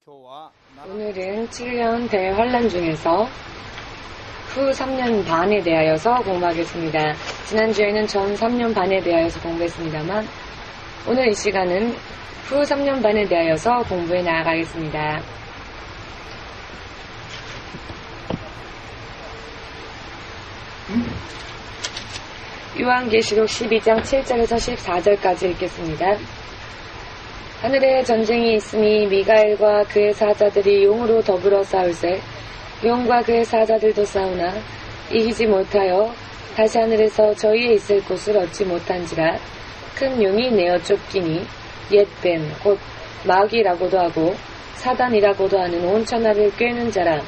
오늘은 7년 대환란 중에서 후 3년 반에 대하여서 공부하겠습니다. 지난주에는 전 3년 반에 대하여서 공부했습니다만 오늘 이 시간은 후 3년 반에 대하여서 공부해 나아가겠습니다. 요한계시록 12장 7절에서 14절까지 읽겠습니다. 하늘에 전쟁이 있으니 미가엘과 그의 사자들이 용으로 더불어 싸울세 용과 그의 사자들도 싸우나 이기지 못하여 다시 하늘에서 저희의 있을 곳을 얻지 못한지라 큰 용이 내어 쫓기니 옛뱀 곧 마귀라고도 하고 사단이라고도 하는 온 천하를 꿰는 자라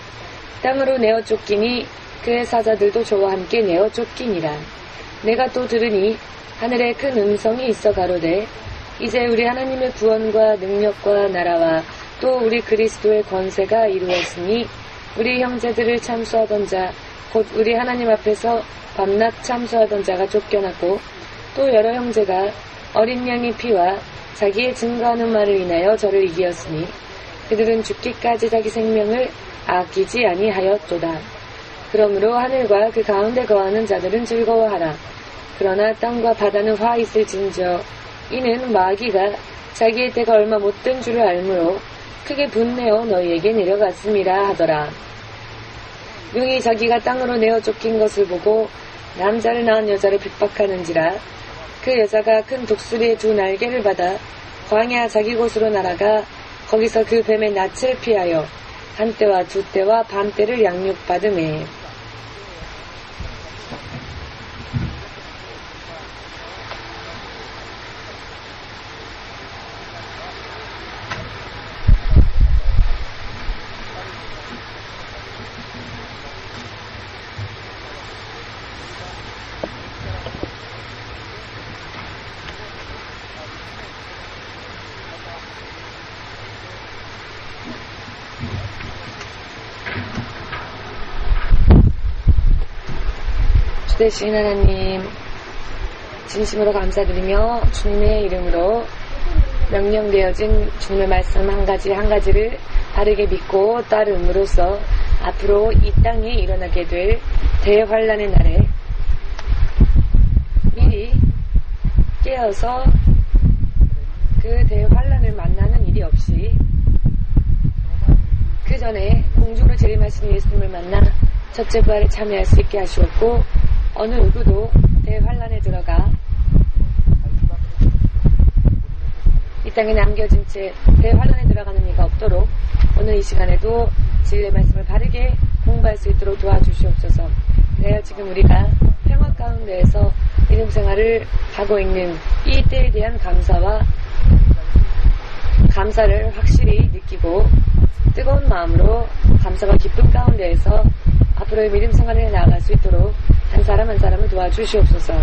땅으로 내어 쫓기니 그의 사자들도 저와 함께 내어 쫓기니라. 내가 또 들으니 하늘에 큰 음성이 있어 가로되 이제 우리 하나님의 구원과 능력과 나라와 또 우리 그리스도의 권세가 이루어지니 우리 형제들을 참수하던 자 곧 우리 하나님 앞에서 밤낮 참수하던 자가 쫓겨났고 또 여러 형제가 어린 양의 피와 자기의 증거하는 말을 인하여 저를 이기었으니 그들은 죽기까지 자기 생명을 아끼지 아니하였도다. 그러므로 하늘과 그 가운데 거하는 자들은 즐거워하라. 그러나 땅과 바다는 화 있을진저 이는 마귀가 자기의 때가 얼마 못된 줄을 알므로 크게 분내어 너희에게 내려갔음이라 하더라. 용이 자기가 땅으로 내어 쫓긴 것을 보고 남자를 낳은 여자를 핍박하는지라 그 여자가 큰 독수리의 두 날개를 받아 광야 자기 곳으로 날아가 거기서 그 뱀의 낯을 피하여 한때와 두때와 밤때를 양육받으매 주되신 하나님 진심으로 감사드리며 주님의 이름으로 명령되어진 주님의 말씀 한 가지 한 가지를 바르게 믿고 따름으로써 앞으로 이 땅에 일어나게 될 대환란의 날에 미리 깨어서 그 대환란을 만나는 일이 없이 그 전에 공중으로 재림하신 예수님을 만나 첫째 부활에 참여할 수 있게 하시었고 어느 누구도 대환란에 들어가 이 땅에 남겨진 채 대환란에 들어가는 이가 없도록 오늘 이 시간에도 진리의 말씀을 바르게 공부할 수 있도록 도와주시옵소서. 그래야 지금 우리가 평화 가운데에서 믿음 생활을 하고 있는 이 때에 대한 감사를 확실히 느끼고 뜨거운 마음으로 감사와 기쁨 가운데에서 앞으로의 믿음 생활을 나아갈 수 있도록 한 사람 한 사람을 도와주시옵소서.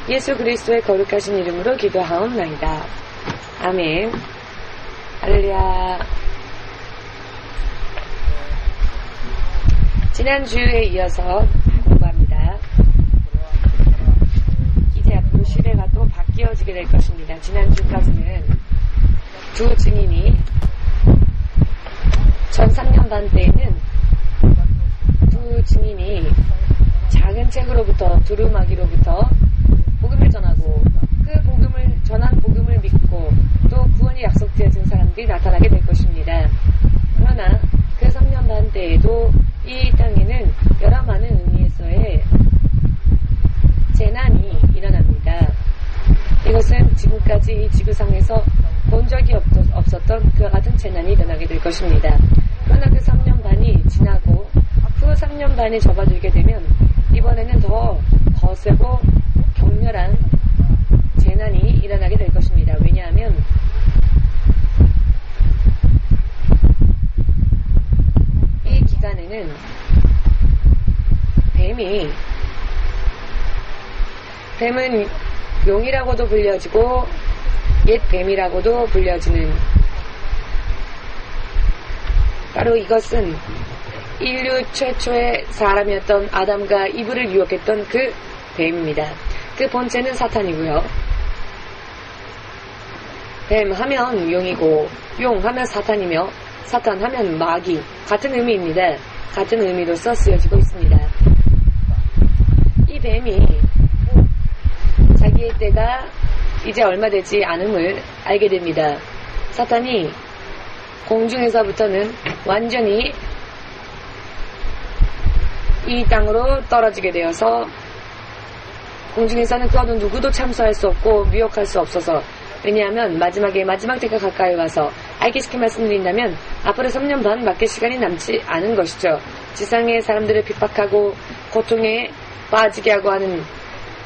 예수 그리스도의 거룩하신 이름으로 기도하옵나이다. 아멘. 할렐루야. 지난주에 이어서 공부합니다. 이제 앞으로 시대가 또 바뀌어지게 될 것입니다. 지난주까지는 두 증인이 전 3년 반 때에는 두 증인이 작은 책으로부터 두루마기로부터 복음을 전하고 그 복음을 전한 복음을 믿고 또 구원이 약속되어진 사람들이 나타나게 될 것입니다. 그러나 그 3년 반 때에도 이 땅에는 여러 많은 의미에서의 재난이 일어납니다. 이것은 지금까지 이 지구상에서 본 적이 없었던 그와 같은 재난이 일어나게 될 것입니다. 그러나 그 3년 반이 지나고 후 3년 반에 접어들게 되면 이번에는 더 거세고 격렬한 재난이 일어나게 될 것입니다. 왜냐하면 이 기간에는 뱀은 용이라고도 불려지고 옛 뱀이라고도 불려지는 바로 이것은 인류 최초의 사람이었던 아담과 이브를 유혹했던 그 뱀입니다. 그 본체는 사탄이고요. 뱀 하면 용이고 용 하면 사탄이며 사탄 하면 마귀 같은 의미입니다. 같은 의미로서 쓰여지고 있습니다. 이 뱀이 자기의 때가 이제 얼마 되지 않음을 알게 됩니다. 사탄이 공중에서부터는 완전히 이 땅으로 떨어지게 되어서 공중에서는 그 어느 누구도 참수할 수 없고 미혹할 수 없어서, 왜냐하면 마지막 때가 가까이 와서 알기 쉽게 말씀드린다면 앞으로 3년 반 밖에 시간이 남지 않은 것이죠. 지상의 사람들을 핍박하고 고통에 빠지게 하고 하는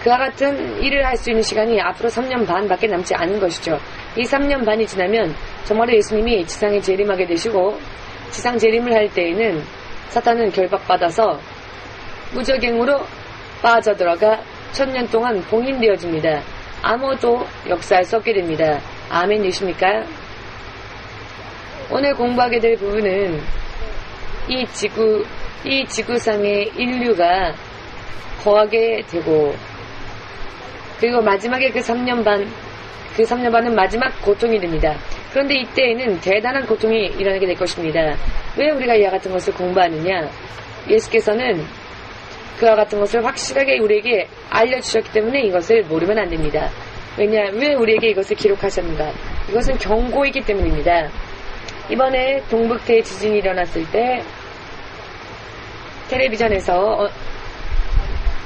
그와 같은 일을 할 수 있는 시간이 앞으로 3년 반 밖에 남지 않은 것이죠. 이 3년 반이 지나면 정말로 예수님이 지상에 재림하게 되시고, 지상 재림을 할 때에는 사탄은 결박받아서 무적행으로 빠져들어가 1000년 동안 봉인되어집니다. 아무도 역사할 수 없게 됩니다. 아멘 되십니까? 오늘 공부하게 될 부분은 이 지구상의 인류가 거하게 되고, 그리고 마지막에 그 3년 반은 마지막 고통이 됩니다. 그런데 이때에는 대단한 고통이 일어나게 될 것입니다. 왜 우리가 이와 같은 것을 공부하느냐? 예수께서는 그와 같은 것을 확실하게 우리에게 알려주셨기 때문에 이것을 모르면 안 됩니다. 왜 우리에게 이것을 기록하셨는가? 이것은 경고이기 때문입니다. 이번에 동북대 지진이 일어났을 때 텔레비전에서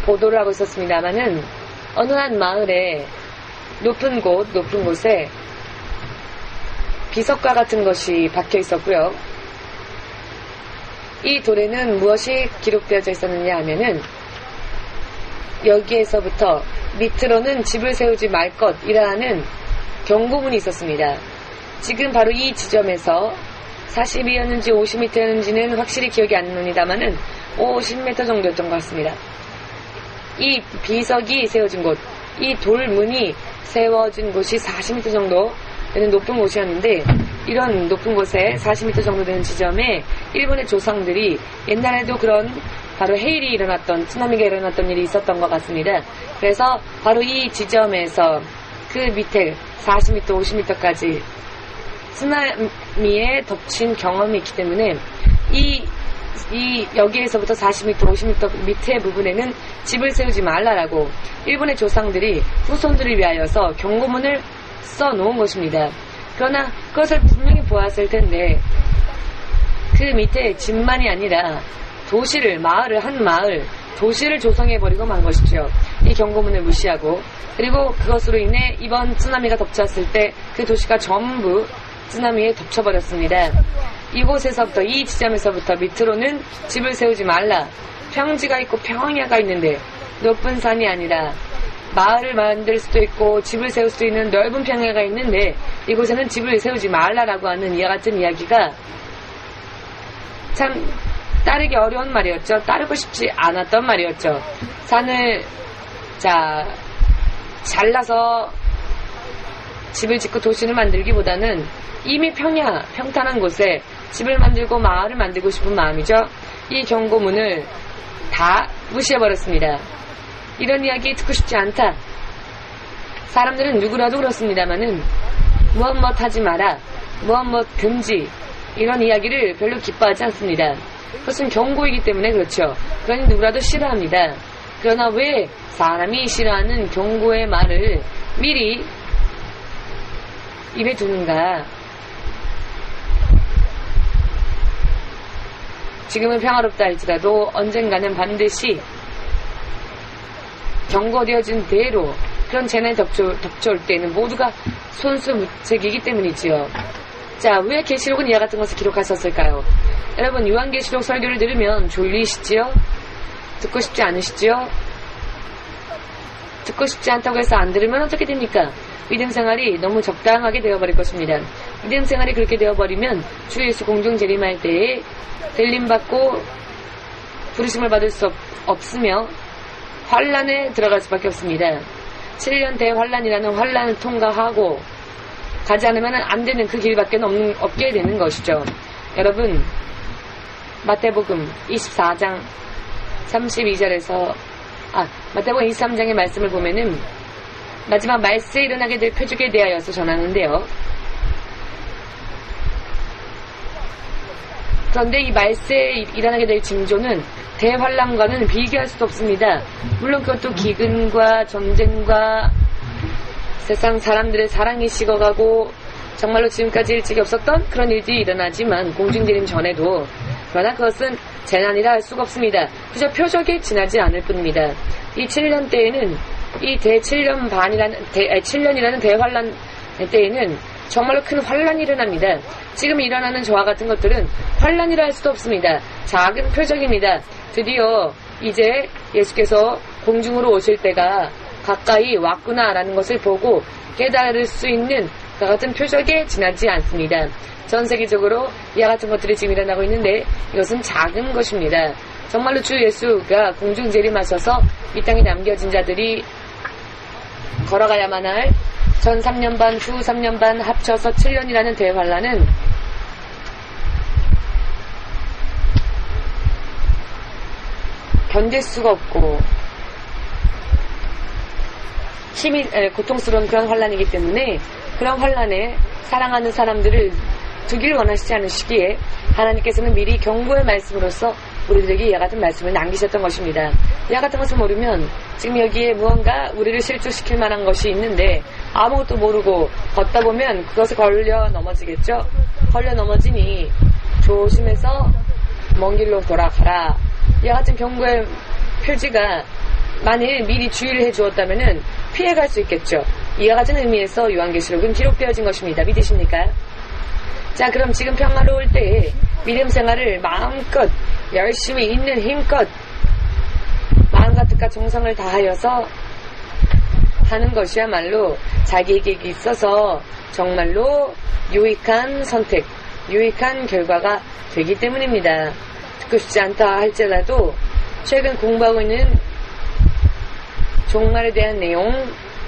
보도를 하고 있었습니다마는 어느 한 마을에 높은 곳에 비석과 같은 것이 박혀 있었고요. 이 돌에는 무엇이 기록되어져 있었느냐 하면은 여기에서부터 밑으로는 집을 세우지 말 것이라는 경고문이 있었습니다. 지금 바로 이 지점에서 40이었는지 50m였는지는 확실히 기억이 안 납니다만은 50m 정도였던 것 같습니다. 이 비석이 세워진 곳, 이 돌문이 세워진 곳이 40m 정도 되는 높은 곳이었는데, 이런 높은 곳에 40m 정도 되는 지점에 일본의 조상들이 옛날에도 그런 바로 해일이 일어났던, 쓰나미가 일어났던 일이 있었던 것 같습니다. 그래서 바로 이 지점에서 그 밑에 40m, 50m까지 쓰나미에 덮친 경험이 있기 때문에 여기에서부터 40m, 50m 밑에 부분에는 집을 세우지 말라라고 일본의 조상들이 후손들을 위하여서 경고문을 써놓은 것입니다. 그러나 그것을 분명히 보았을 텐데 그 밑에 집만이 아니라 도시를 조성해버리고 만 것이죠. 이 경고문을 무시하고, 그리고 그것으로 인해 이번 쓰나미가 덮쳤을 때 그 도시가 전부 쓰나미에 덮쳐버렸습니다. 이곳에서부터, 이 지점에서부터 밑으로는 집을 세우지 말라. 평지가 있고 평야가 있는데, 높은 산이 아니라 마을을 만들 수도 있고 집을 세울 수 있는 넓은 평야가 있는데 이곳에는 집을 세우지 말라라고 하는 이와 같은 이야기가 참 따르기 어려운 말이었죠. 따르고 싶지 않았던 말이었죠. 산을 잘라서 집을 짓고 도시를 만들기보다는 이미 평탄한 곳에 집을 만들고 마을을 만들고 싶은 마음이죠. 이 경고문을 다 무시해버렸습니다. 이런 이야기 듣고 싶지 않다. 사람들은 누구라도 그렇습니다마는 무엇 하지 마라, 무엇 금지, 이런 이야기를 별로 기뻐하지 않습니다. 그것은 경고이기 때문에 그렇죠. 그러니 누구라도 싫어합니다. 그러나 왜 사람이 싫어하는 경고의 말을 미리 입에 두는가? 지금은 평화롭다 할지라도 언젠가는 반드시 경고되어진 대로 그런 재난이 덮쳐올 때는 모두가 손수무책이기 때문이지요. 자, 왜 계시록은 이와 같은 것을 기록하셨을까요? 여러분, 요한계시록 설교를 들으면 졸리시지요? 듣고 싶지 않으시지요? 듣고 싶지 않다고 해서 안 들으면 어떻게 됩니까? 믿음 생활이 너무 적당하게 되어버릴 것입니다. 믿음 생활이 그렇게 되어버리면 주 예수 공중 재림할 때에 들림받고 부르심을 받을 수 없으며 환란에 들어갈 수밖에 없습니다. 7년 대환란이라는 환란을 통과하고 가지 않으면 안 되는 그 길밖에 없게 되는 것이죠. 여러분, 마태복음 24장 32절에서 마태복음 23장의 말씀을 보면은 마지막 말세에 일어나게 될 표적에 대하여서 전하는데요. 그런데 이 말세에 일어나게 될 징조는 대환란과는 비교할 수도 없습니다. 물론 그것도 기근과 전쟁과 세상 사람들의 사랑이 식어가고 정말로 지금까지 일찍이 없었던 그런 일들이 일어나지만 공중재림 전에도, 그러나 그것은 재난이라 할 수가 없습니다. 그저 표적에 지나지 않을 뿐입니다. 이 7년 때에는, 이 대7년 반이라는 7년이라는 대환란 때에는 정말로 큰 환란이 일어납니다. 지금 일어나는 저와 같은 것들은 환란이라 할 수도 없습니다. 작은 표적입니다. 드디어 이제 예수께서 공중으로 오실 때가 가까이 왔구나라는 것을 보고 깨달을 수 있는 그와 같은 표적에 지나지 않습니다. 전 세계적으로 이와 같은 것들이 지금 일어나고 있는데 이것은 작은 것입니다. 정말로 주 예수가 공중 재림하셔서 이 땅에 남겨진 자들이 걸어가야만 할 전 3년 반, 후 3년 반 합쳐서 7년이라는 대환란은 견딜 수가 없고 고통스러운 그런 환란이기 때문에 그런 환란에 사랑하는 사람들을 두길 원하시지 않은 시기에 하나님께서는 미리 경고의 말씀으로써 우리들에게 이와 같은 말씀을 남기셨던 것입니다. 이와 같은 것을 모르면 지금 여기에 무언가 우리를 실족시킬 만한 것이 있는데 아무것도 모르고 걷다 보면 그것에 걸려 넘어지겠죠. 걸려 넘어지니 조심해서 먼 길로 돌아가라. 이와 같은 경고의 표지가 만일 미리 주의를 해주었다면 피해갈 수 있겠죠. 이와 같은 의미에서 요한계시록은 기록되어진 것입니다. 믿으십니까? 자, 그럼 지금 평화로울 때에 믿음 생활을 마음껏 열심히 있는 힘껏 마음과 뜻과 정성을 다하여서 하는 것이야말로 자기에게 있어서 정말로 유익한 선택, 유익한 결과가 되기 때문입니다. 듣고 싶지 않다 할지라도 최근 공부하고 있는 종말에 대한 내용,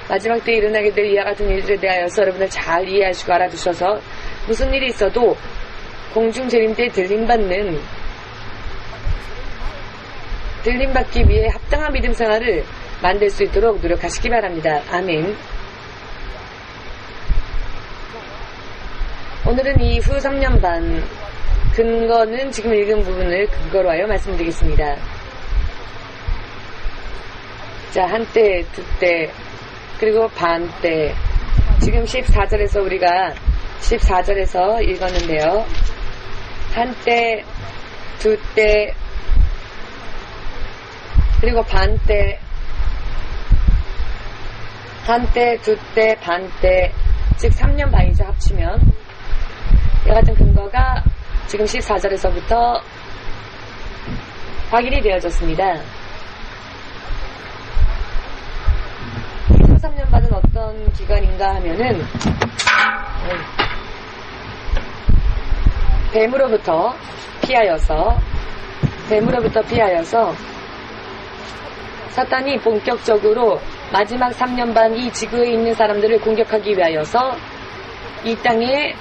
마지막 때에 일어나게 될 이와 같은 일들에 대하여서 여러분들 잘 이해하시고 알아두셔서 무슨 일이 있어도 공중재림 때 들림받기 위해 합당한 믿음 생활을 만들 수 있도록 노력하시기 바랍니다. 아멘. 오늘은 이 후 3년 반 근거는 지금 읽은 부분을 근거로 하여 말씀드리겠습니다. 자, 한때, 두때, 그리고 반때. 지금 14절에서 우리가 14절에서 읽었는데요. 한때, 두때, 그리고 반때, 한때, 두때, 반때, 즉 3년 반이죠. 합치면. 이 같은 근거가 지금 14절에서부터 확인이 되어졌습니다. 이 3년 반은 어떤 기간인가 하면은 뱀으로부터 피하여서 사탄이 본격적으로 마지막 3년 반 이 지구에 있는 사람들을 공격하기 위하여서 이 땅에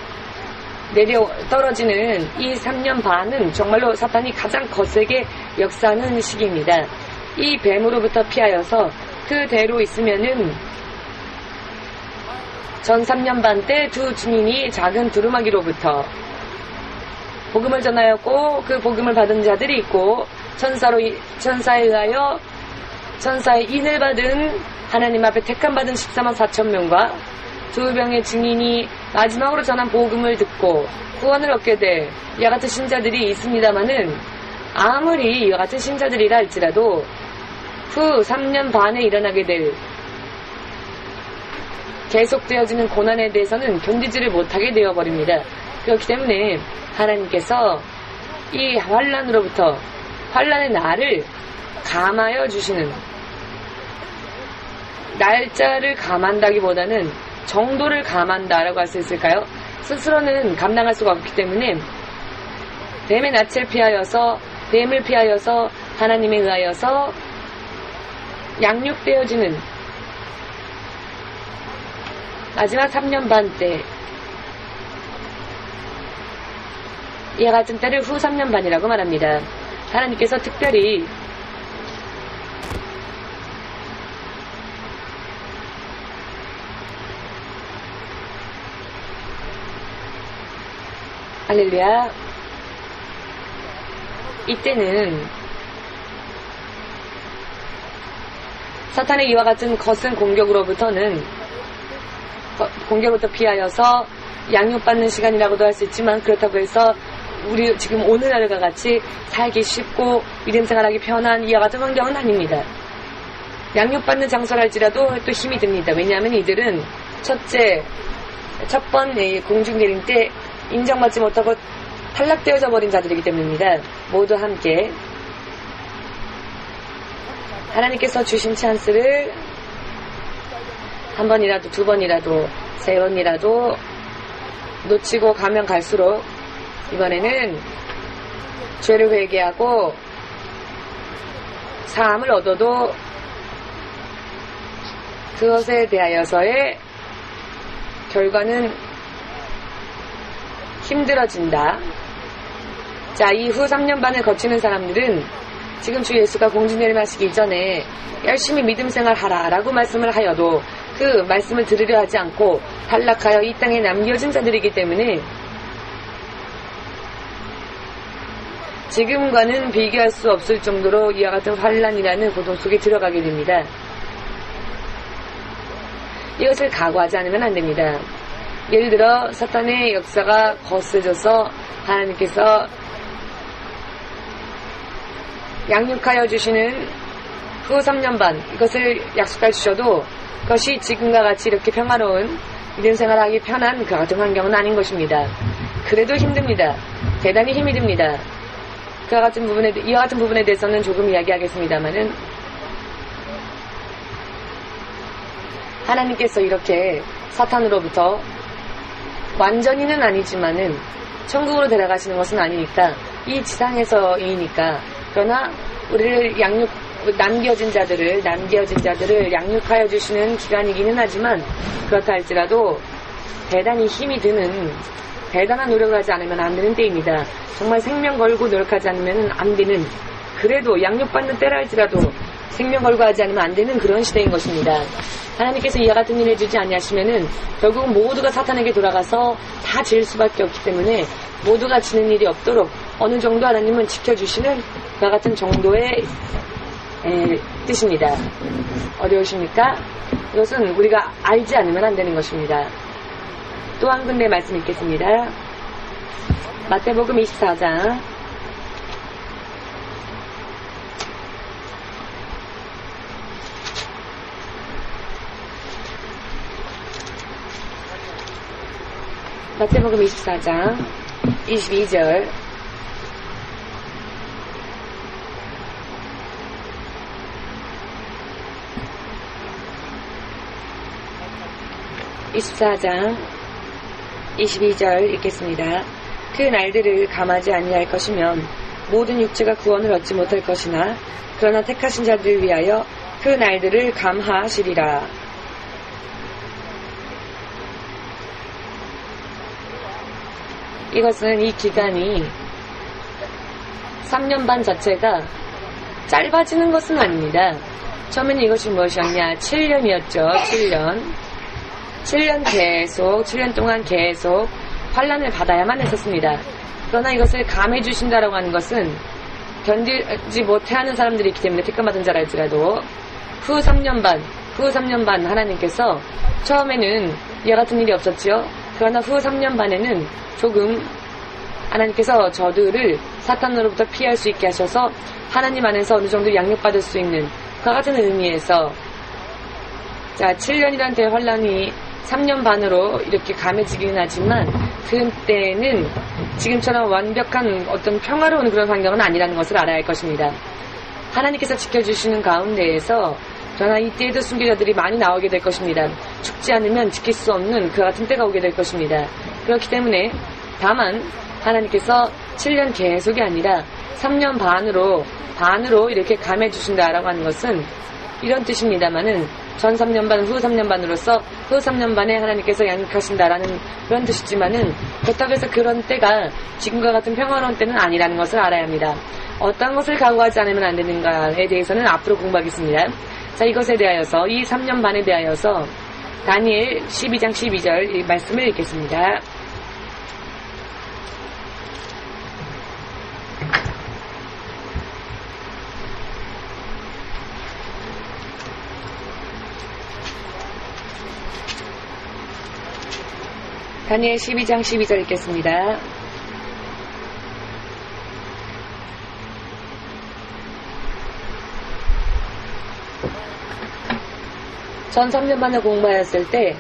떨어지는 이 3년 반은 정말로 사탄이 가장 거세게 역사하는 시기입니다. 이 뱀으로부터 피하여서 그대로 있으면은 전 3년 반 때 두 증인이 작은 두루마기로부터 복음을 전하였고 그 복음을 받은 자들이 있고 천사에 의하여 천사의 인을 받은 하나님 앞에 택함 받은 14만 4천 명과 두 명의 증인이 마지막으로 전한 복음을 듣고 구원을 얻게 될 이와 같은 신자들이 있습니다마는 아무리 이와 같은 신자들이라 할지라도 후 3년 반에 일어나게 될 계속되어지는 고난에 대해서는 견디지를 못하게 되어버립니다. 그렇기 때문에 하나님께서 이 환란의 날을 감하여 주시는, 날짜를 감한다기보다는 정도를 감한다라고 할 수 있을까요? 스스로는 감당할 수가 없기 때문에 뱀의 낯을 피하여서, 뱀을 피하여서 하나님에 의하여서 양육되어지는 마지막 3년 반 때, 이와 같은 때를 후 3년 반이라고 말합니다. 하나님께서 특별히 할렐루야. 이때는 사탄의 이와 같은 거센 공격으로부터는 공격으로부터 피하여서 양육받는 시간이라고도 할 수 있지만, 그렇다고 해서 우리 지금 오늘날과 같이 살기 쉽고 믿음생활하기 편한 이와 같은 환경은 아닙니다. 양육받는 장소랄지라도 또 힘이 듭니다. 왜냐하면 이들은 첫 번 공중계림 때 인정받지 못하고 탈락되어져 버린 자들이기 때문입니다. 모두 함께 하나님께서 주신 찬스를 한 번이라도, 두 번이라도, 세 번이라도 놓치고 가면 갈수록 이번에는 죄를 회개하고 사함을 얻어도 그것에 대하여서의 결과는 힘들어진다. 자, 이후 3년 반을 거치는 사람들은 지금 주 예수가 공중내림 하시기 이전에 열심히 믿음 생활하라 라고 말씀을 하여도 그 말씀을 들으려 하지 않고 탈락하여 이 땅에 남겨진 자들이기 때문에 지금과는 비교할 수 없을 정도로 이와 같은 환란이라는 고통 속에 들어가게 됩니다. 이것을 각오하지 않으면 안 됩니다. 예를 들어 사탄의 역사가 거세져서 하나님께서 양육하여 주시는 후 3년 반 이것을 약속해 주셔도 그것이 지금과 같이 이렇게 평화로운 믿음 생활하기 편한 그 같은 환경은 아닌 것입니다. 그래도 힘듭니다. 대단히 힘이 듭니다. 이와 같은 부분에 대해서는 조금 이야기하겠습니다만은, 하나님께서 이렇게 사탄으로부터 완전히는 아니지만은 천국으로 데려가시는 것은 아니니까, 이 지상에서이니까, 그러나 우리를 남겨진 자들을 양육하여 주시는 기간이기는 하지만, 그렇다 할지라도 대단히 힘이 드는, 대단한 노력을 하지 않으면 안 되는 때입니다. 정말 생명 걸고 노력하지 않으면 안 되는, 그래도 양육받는 때라 할지라도 생명 걸고 하지 않으면 안 되는 그런 시대인 것입니다. 하나님께서 이와 같은 일을 해주지 아니하시면은 결국은 모두가 사탄에게 돌아가서 다 질 수밖에 없기 때문에 모두가 지는 일이 없도록 어느 정도 하나님은 지켜주시는 그와 같은 정도의 뜻입니다. 어려우십니까? 이것은 우리가 알지 않으면 안 되는 것입니다. 또 한 군데 말씀 읽겠습니다. 마태복음 24장 22절 24장 22절 읽겠습니다. 그 날들을 감하지 아니할 것이면 모든 육체가 구원을 얻지 못할 것이나 그러나 택하신 자들을 위하여 그 날들을 감하시리라. 이것은 이 기간이 3년 반 자체가 짧아지는 것은 아닙니다. 처음에는 이것이 무엇이었냐? 7년이었죠. 7년 동안 계속 환란을 받아야만 했었습니다. 그러나 이것을 감해 주신다라고 하는 것은 견디지 못해하는 사람들이 있기 때문에 택감받은 자랄지라도 후 3년 반 하나님께서 처음에는 이와 같은 일이 없었지요. 그러나 후 3년 반에는 조금 하나님께서 저들을 사탄으로부터 피할 수 있게 하셔서 하나님 안에서 어느 정도 양육받을 수 있는 그와 같은 의미에서, 자, 7년이라는 대환란이 3년 반으로 이렇게 감해지긴 하지만 그때는 지금처럼 완벽한 어떤 평화로운 그런 환경은 아니라는 것을 알아야 할 것입니다. 하나님께서 지켜주시는 가운데에서 그러나 이때에도 순교자들이 많이 나오게 될 것입니다. 죽지 않으면 지킬 수 없는 그와 같은 때가 오게 될 것입니다. 그렇기 때문에 다만 하나님께서 7년 계속이 아니라 3년 반으로 이렇게 감해주신다라고 하는 것은 이런 뜻입니다만은 전 3년 반, 후 3년 반으로서 후 3년 반에 하나님께서 양육하신다라는 그런 뜻이지만은 그렇다고 해서 그런 때가 지금과 같은 평화로운 때는 아니라는 것을 알아야 합니다. 어떤 것을 각오하지 않으면 안 되는가에 대해서는 앞으로 공부하겠습니다. 자, 이것에 대하여서 이 3년 반에 대하여서 다니엘 12장 12절 이 말씀을 읽겠습니다. 다니엘 12장 12절 읽겠습니다. 전 3년 만에 공부하였을 때,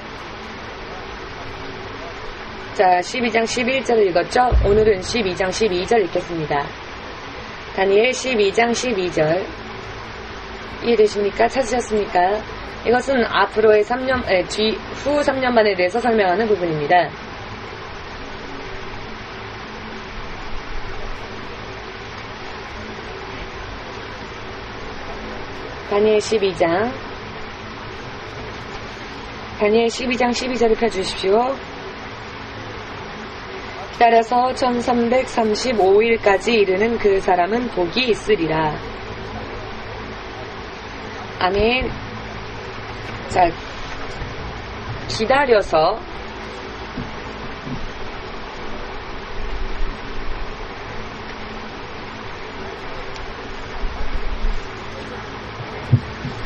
자, 12장 11절을 읽었죠? 오늘은 12장 12절 읽겠습니다. 다니엘 12장 12절. 이해되십니까? 찾으셨습니까? 이것은 앞으로의 후 3년만에 대해서 설명하는 부분입니다. 다니엘 12장 12절을 펴주십시오. 기다려서 1335일까지 이르는 그 사람은 복이 있으리라. 아멘. 자, 기다려서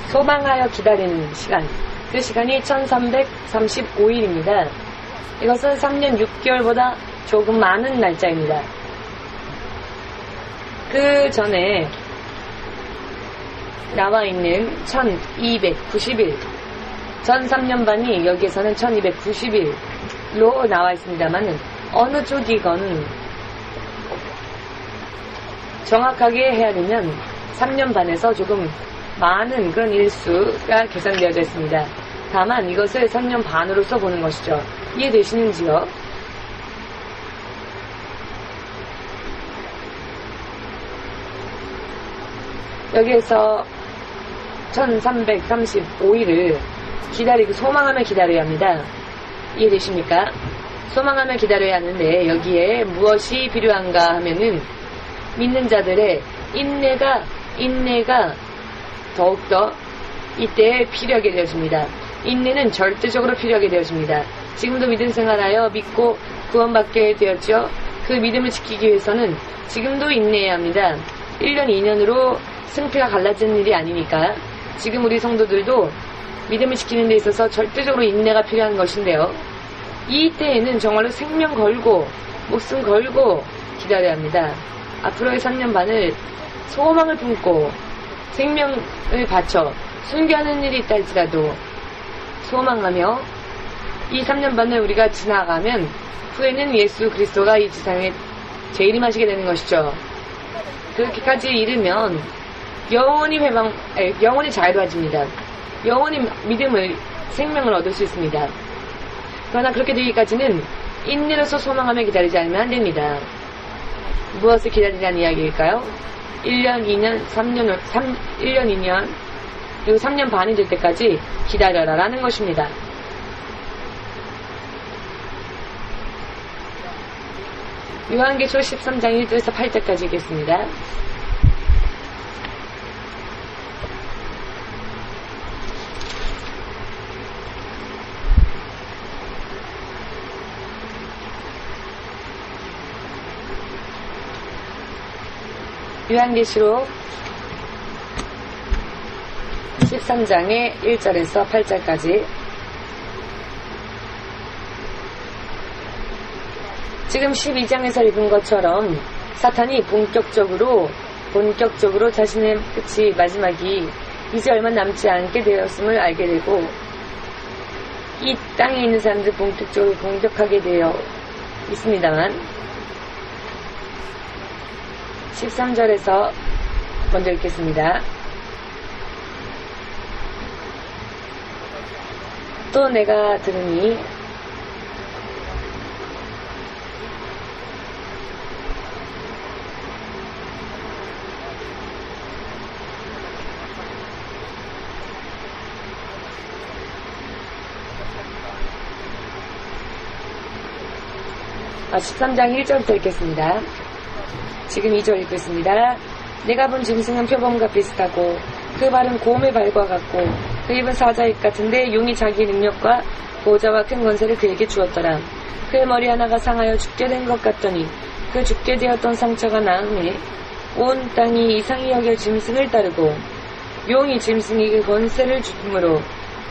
소망하여 기다리는 시간, 그 시간이 1335일입니다. 이것은 3년 6개월보다 조금 많은 날짜입니다. 그 전에 나와 있는 1290일, 전 3년 반이 여기에서는 1290일로 나와 있습니다만 어느 쪽이건 정확하게 헤아리면 3년 반에서 조금 많은 그런 일수가 계산되어져 있습니다. 다만 이것을 3년 반으로서 보는 것이죠. 이해되시는지요? 여기에서 1335일을 기다리고 소망하며 기다려야 합니다. 이해되십니까? 소망하며 기다려야 하는데 여기에 무엇이 필요한가 하면은 믿는 자들의 인내가 더욱더 이때에 필요하게 되어집니다. 인내는 절대적으로 필요하게 되어집니다. 지금도 믿음 생활하여 믿고 구원받게 되었죠. 그 믿음을 지키기 위해서는 지금도 인내해야 합니다. 1년, 2년으로 승패가 갈라지는 일이 아니니까 지금 우리 성도들도 믿음을 지키는 데 있어서 절대적으로 인내가 필요한 것인데요. 이때에는 정말로 생명 걸고 목숨 걸고 기다려야 합니다. 앞으로의 3년 반을 소망을 품고 생명을 바쳐 순교하는 일이 있다 할지라도 소망하며 이 3년 반을 우리가 지나가면 후에는 예수 그리스도가 이 지상에 재림하시게 되는 것이죠. 그렇게까지 이르면 영원히 자유로워집니다. 영원히 믿음을, 생명을 얻을 수 있습니다. 그러나 그렇게 되기까지는 인내로서 소망하며 기다리지 않으면 안 됩니다. 무엇을 기다리라는 이야기일까요? 1년, 2년, 1년, 2년, 그리고 3년 반이 될 때까지 기다려라 라는 것입니다. 요한계시록 13장 1절에서 8절까지 읽겠습니다. 요한계시록 13장의 1절에서 8절까지 지금 12장에서 읽은 것처럼 사탄이 본격적으로 자신의 끝이 마지막이 이제 얼마 남지 않게 되었음을 알게 되고 이 땅에 있는 사람들 본격적으로 공격하게 되어 있습니다만 13절에서 먼저 읽겠습니다. 또 내가 들으니 아, 13장 1절부터 읽겠습니다. 지금 2절 읽고 있습니다. 내가 본 짐승은 표범과 비슷하고 그 발은 곰의 발과 같고 그 입은 사자의 입 같은데 용이 자기 능력과 보좌와 큰 권세를 그에게 주었더라. 그의 머리 하나가 상하여 죽게 된 것 같더니 그 죽게 되었던 상처가 나음에 온 땅이 이상히 여겨 짐승을 따르고 용이 짐승에게 권세를 주므로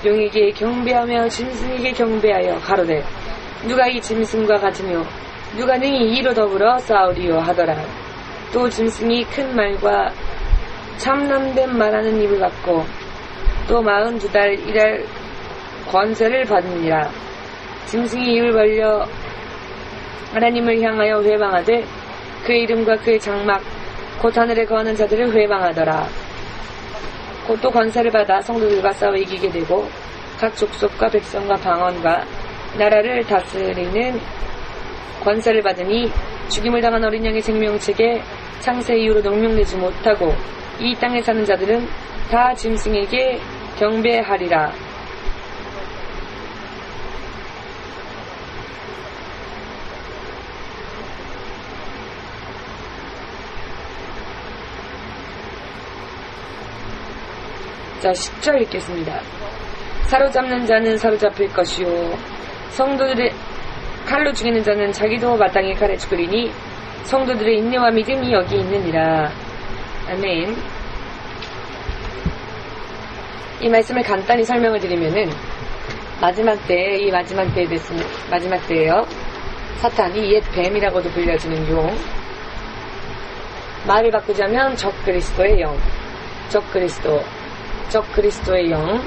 용에게 경배하며 짐승에게 경배하여 가로되 누가 이 짐승과 같으며 누가 능히 이로 더불어 싸우리요 하더라. 또 짐승이 큰 말과 참남된 말하는 입을 갖고 또 42달 일할 권세를 받으니라. 짐승이 입을 벌려 하나님을 향하여 회방하되 그의 이름과 그의 장막 곧 하늘에 거하는 자들을 회방하더라. 곧 또 권세를 받아 성도들과 싸워 이기게 되고 각 족속과 백성과 방언과 나라를 다스리는 권세를 받으니 죽임을 당한 어린 양의 생명책에 창세 이후로 농명되지 못하고 이 땅에 사는 자들은 다 짐승에게 경배하리라. 자, 10절 읽겠습니다. 사로잡는 자는 사로잡힐 것이요 성도들의 칼로 죽이는 자는 자기도 마땅히 칼에 죽으리니 성도들의 인내와 믿음이 여기 있느니라. 아멘. 이 말씀을 간단히 설명을 드리면은 마지막 때예요. 사탄이 옛 뱀이라고도 불려지는 용. 말을 바꾸자면 적그리스도의 영. 적그리스도의 영.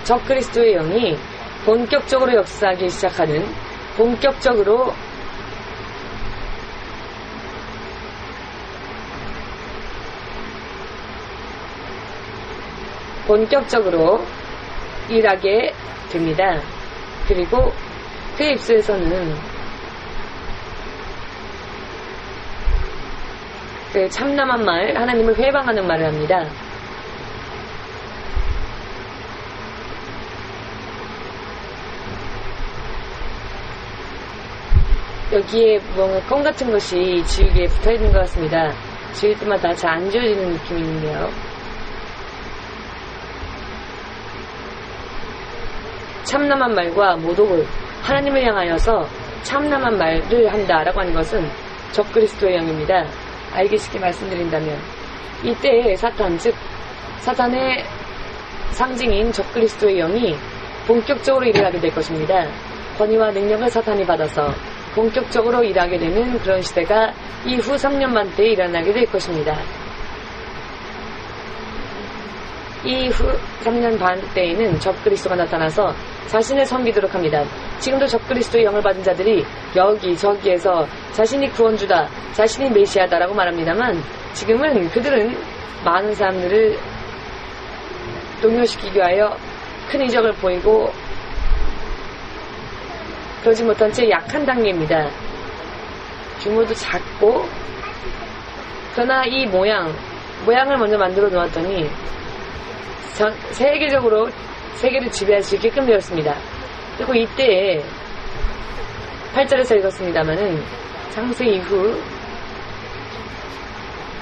적그리스도의 영이 본격적으로 역사하기 시작하는 본격적으로 일하게 됩니다. 그리고 그의 입술에서는 그 참남한 말, 하나님을 회방하는 말을 합니다. 여기에 뭔가 껌 같은 것이 지우개에 붙어있는 것 같습니다. 지울 때마다 잘 안 지워지는 느낌이 있는데요. 참남한 말과 모독을 하나님을 향하여서 참남한 말을 한다라고 하는 것은 적그리스도의 영입니다. 알기 쉽게 말씀드린다면 이때 사탄, 즉 사탄의 상징인 적그리스도의 영이 본격적으로 일을 하게 될 것입니다. 권위와 능력을 사탄이 받아서 본격적으로 일하게 되는 그런 시대가 이후 3년 반 때에 일어나게 될 것입니다. 이후 3년 반 때에는 적그리스도가 나타나서 자신을 섬기도록 합니다. 지금도 적그리스도의 영을 받은 자들이 여기 저기에서 자신이 구원주다, 자신이 메시아다라고 말합니다만 지금은 그들은 많은 사람들을 동요시키기 위하여 큰 이적을 보이고 그러지 못한 채 약한 단계입니다. 규모도 작고 그러나 이 모양을 먼저 만들어 놓았더니 세계적으로 세계를 지배할 수 있게끔 되었습니다. 그리고 이때에 8절에서 읽었습니다마는 창세 이후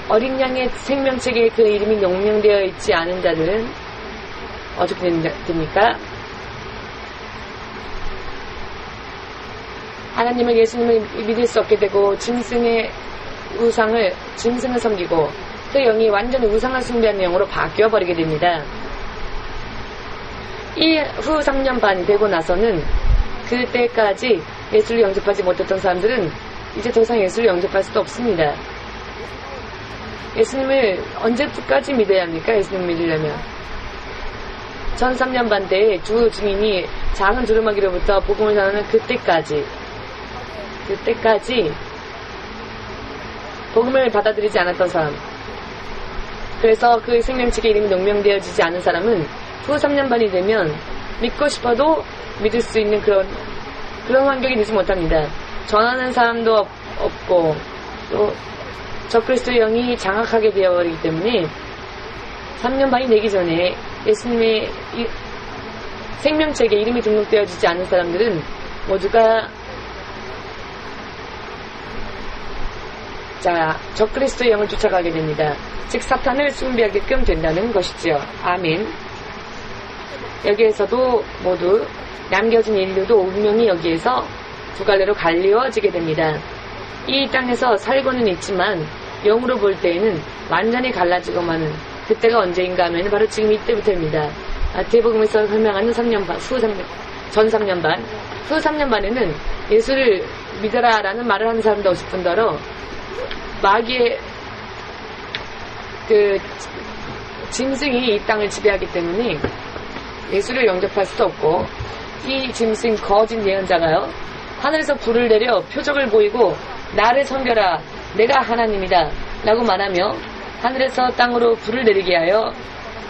어린 양의 생명책에 그 이름이 명명되어 있지 않은 자들은 어떻게 됩니까? 하나님을 예수님을 믿을 수 없게 되고 짐승을 섬기고 그 영이 완전히 우상을 숭배하는 영으로 바뀌어버리게 됩니다. 이후 3년 반이 되고 나서는 그때까지 예수를 영접하지 못했던 사람들은 이제 더 이상 예수를 영접할 수도 없습니다. 예수님을 언제까지 믿어야 합니까? 예수님을 믿으려면 1300년 반 때에 두 증인이 작은 두루마기로부터 복음을 전하는 그때까지 복음을 받아들이지 않았던 사람, 그래서 그 생명책에 이름이 농명되어지지 않은 사람은 후 3년 반이 되면 믿고 싶어도 믿을 수 있는 그런 환경이 되지 못합니다. 전하는 사람도 없고 또 적그리스도의 영이 장악하게 되어버리기 때문에 3년 반이 되기 전에 예수님의 생명책에 이름이 등록되어지지 않은 사람들은 모두가 적그리스도의 영을 쫓아가게 됩니다. 즉 사탄을 숭배하게끔 된다는 것이지요. 아멘. 여기에서도 모두 남겨진 인류도 운명이 여기에서 두 갈래로 갈리워지게 됩니다. 이 땅에서 살고는 있지만 영으로 볼 때에는 완전히 갈라지고 마는 그때가 언제인가 하면 바로 지금 이때부터입니다. 마태복음에서 설명하는 3년 반, 후 전 3년 반, 후 3년 반에는 예수를 믿어라라는 말을 하는 사람도 없을 뿐더러 마귀의 그 짐승이 이 땅을 지배하기 때문에 예수를 영접할 수도 없고, 이 짐승 거짓 예언자가요, 하늘에서 불을 내려 표적을 보이고 나를 섬겨라, 내가 하나님이다 라고 말하며 하늘에서 땅으로 불을 내리게 하여